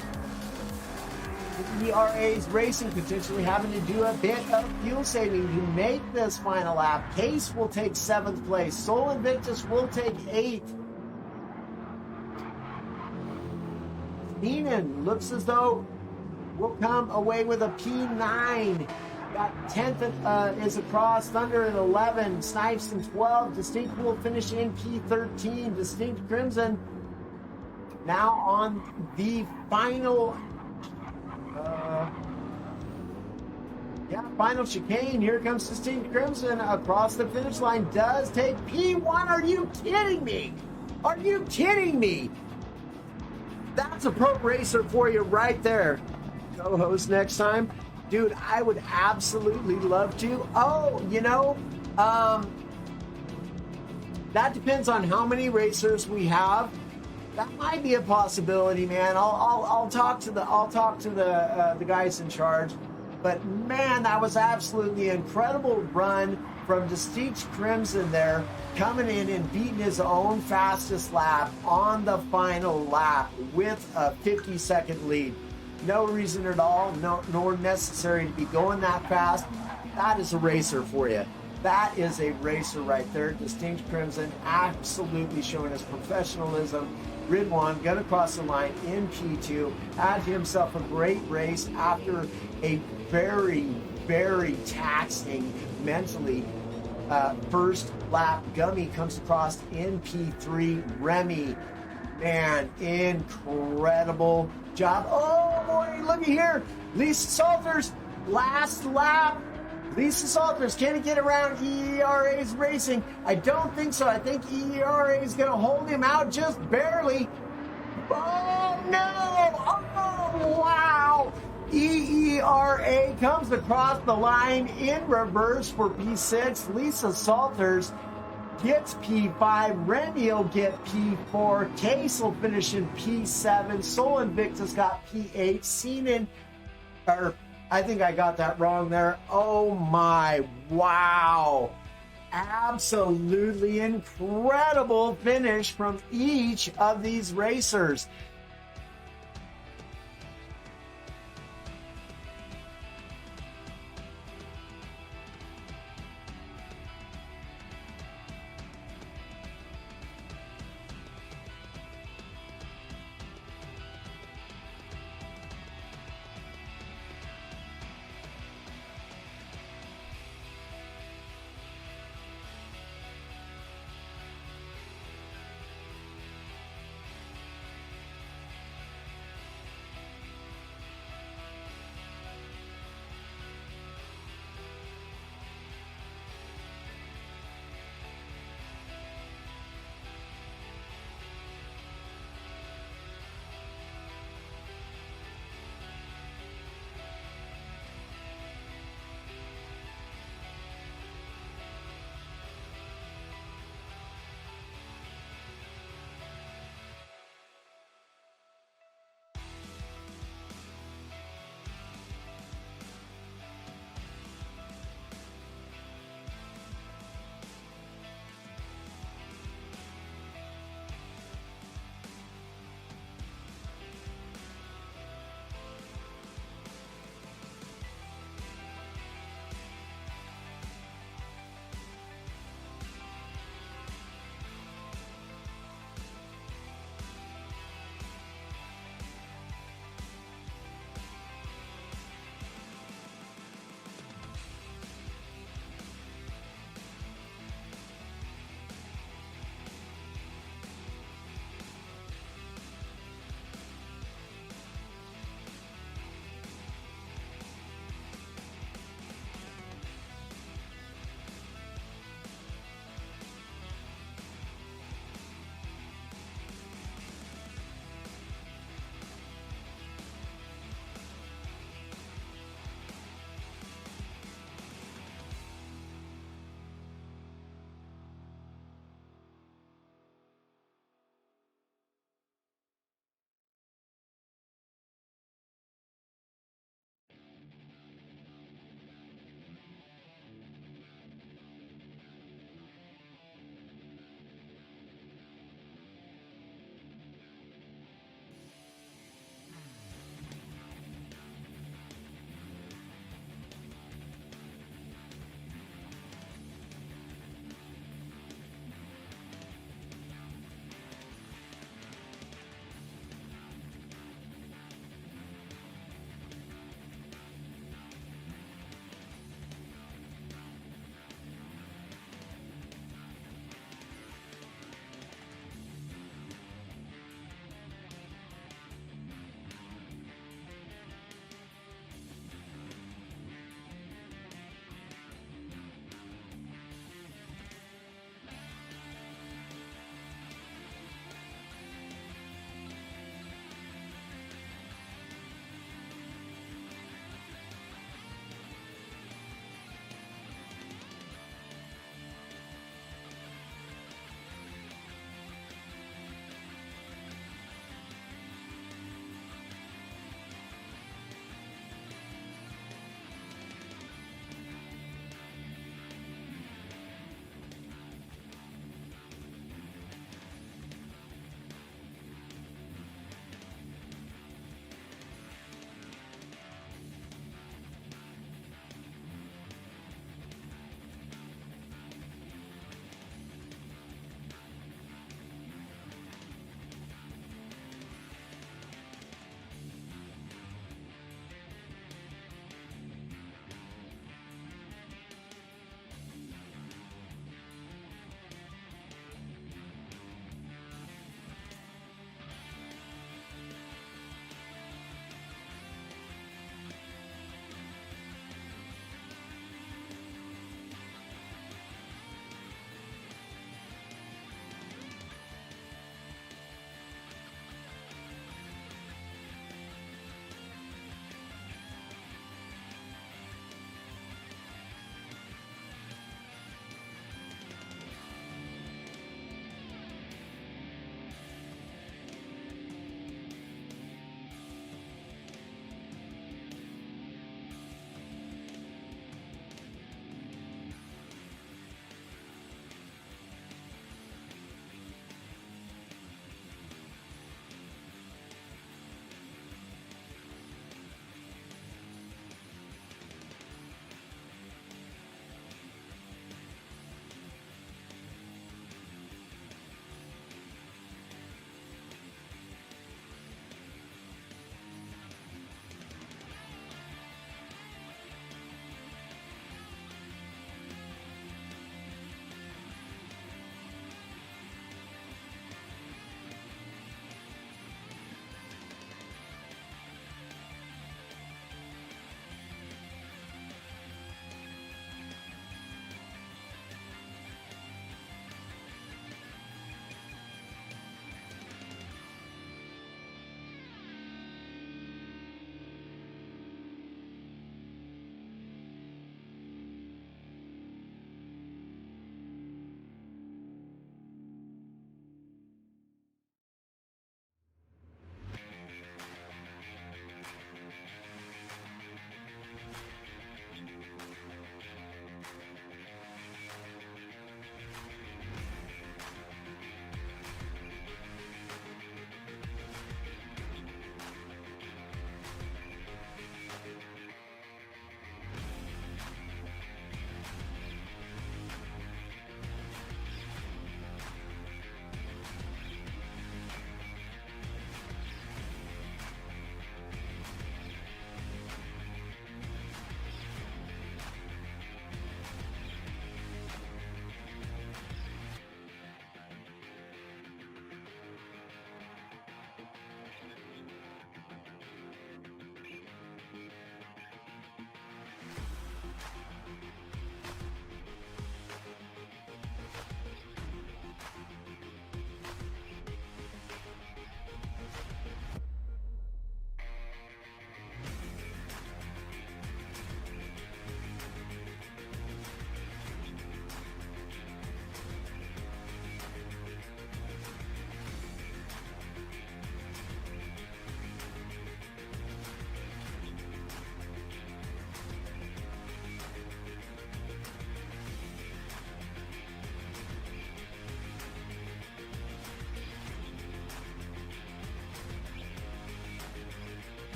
ERA's Racing potentially having to do a bit of fuel saving to make this final lap. Case will take 7th place. Sol Invictus will take 8th. Keenan looks as though will come away with a P9. Got 10th is across. Thunder at 11. Snipes in 12. Distinct will finish in P13. Distinct Crimson now on the final final chicane. Here comes Distinct Crimson across the finish line. Does take P1. Are you kidding me? Are you kidding me? That's a pro racer for you right there. Co-host next time. Dude, I would absolutely love to. Oh, you know, that depends on how many racers we have. That might be a possibility, man. I'll talk to the guys in charge. But man, that was absolutely incredible run from Distinct Crimson there, coming in and beating his own fastest lap on the final lap with a 50-second lead. No reason at all, nor necessary to be going that fast. That is a racer for you. That is a racer right there. Distinct Crimson absolutely showing his professionalism. Ridwan got across the line in P2, had himself a great race after a very, very taxing mentally first lap. Gummy comes across in P3. Remy, man, incredible job. Oh boy, looky here. Lisa Salters, last lap. Lisa Salters, can he get around EERA's Racing? I don't think so. I think EERA is going to hold him out just barely. Oh, no! Oh, wow! EERA comes across the line in reverse for P6. Lisa Salters gets P5. Remy will get P4. Case will finish in P7. Sol Invictus got P8. Seaman, I think I got that wrong there. Oh my, wow. Absolutely incredible finish from each of these racers.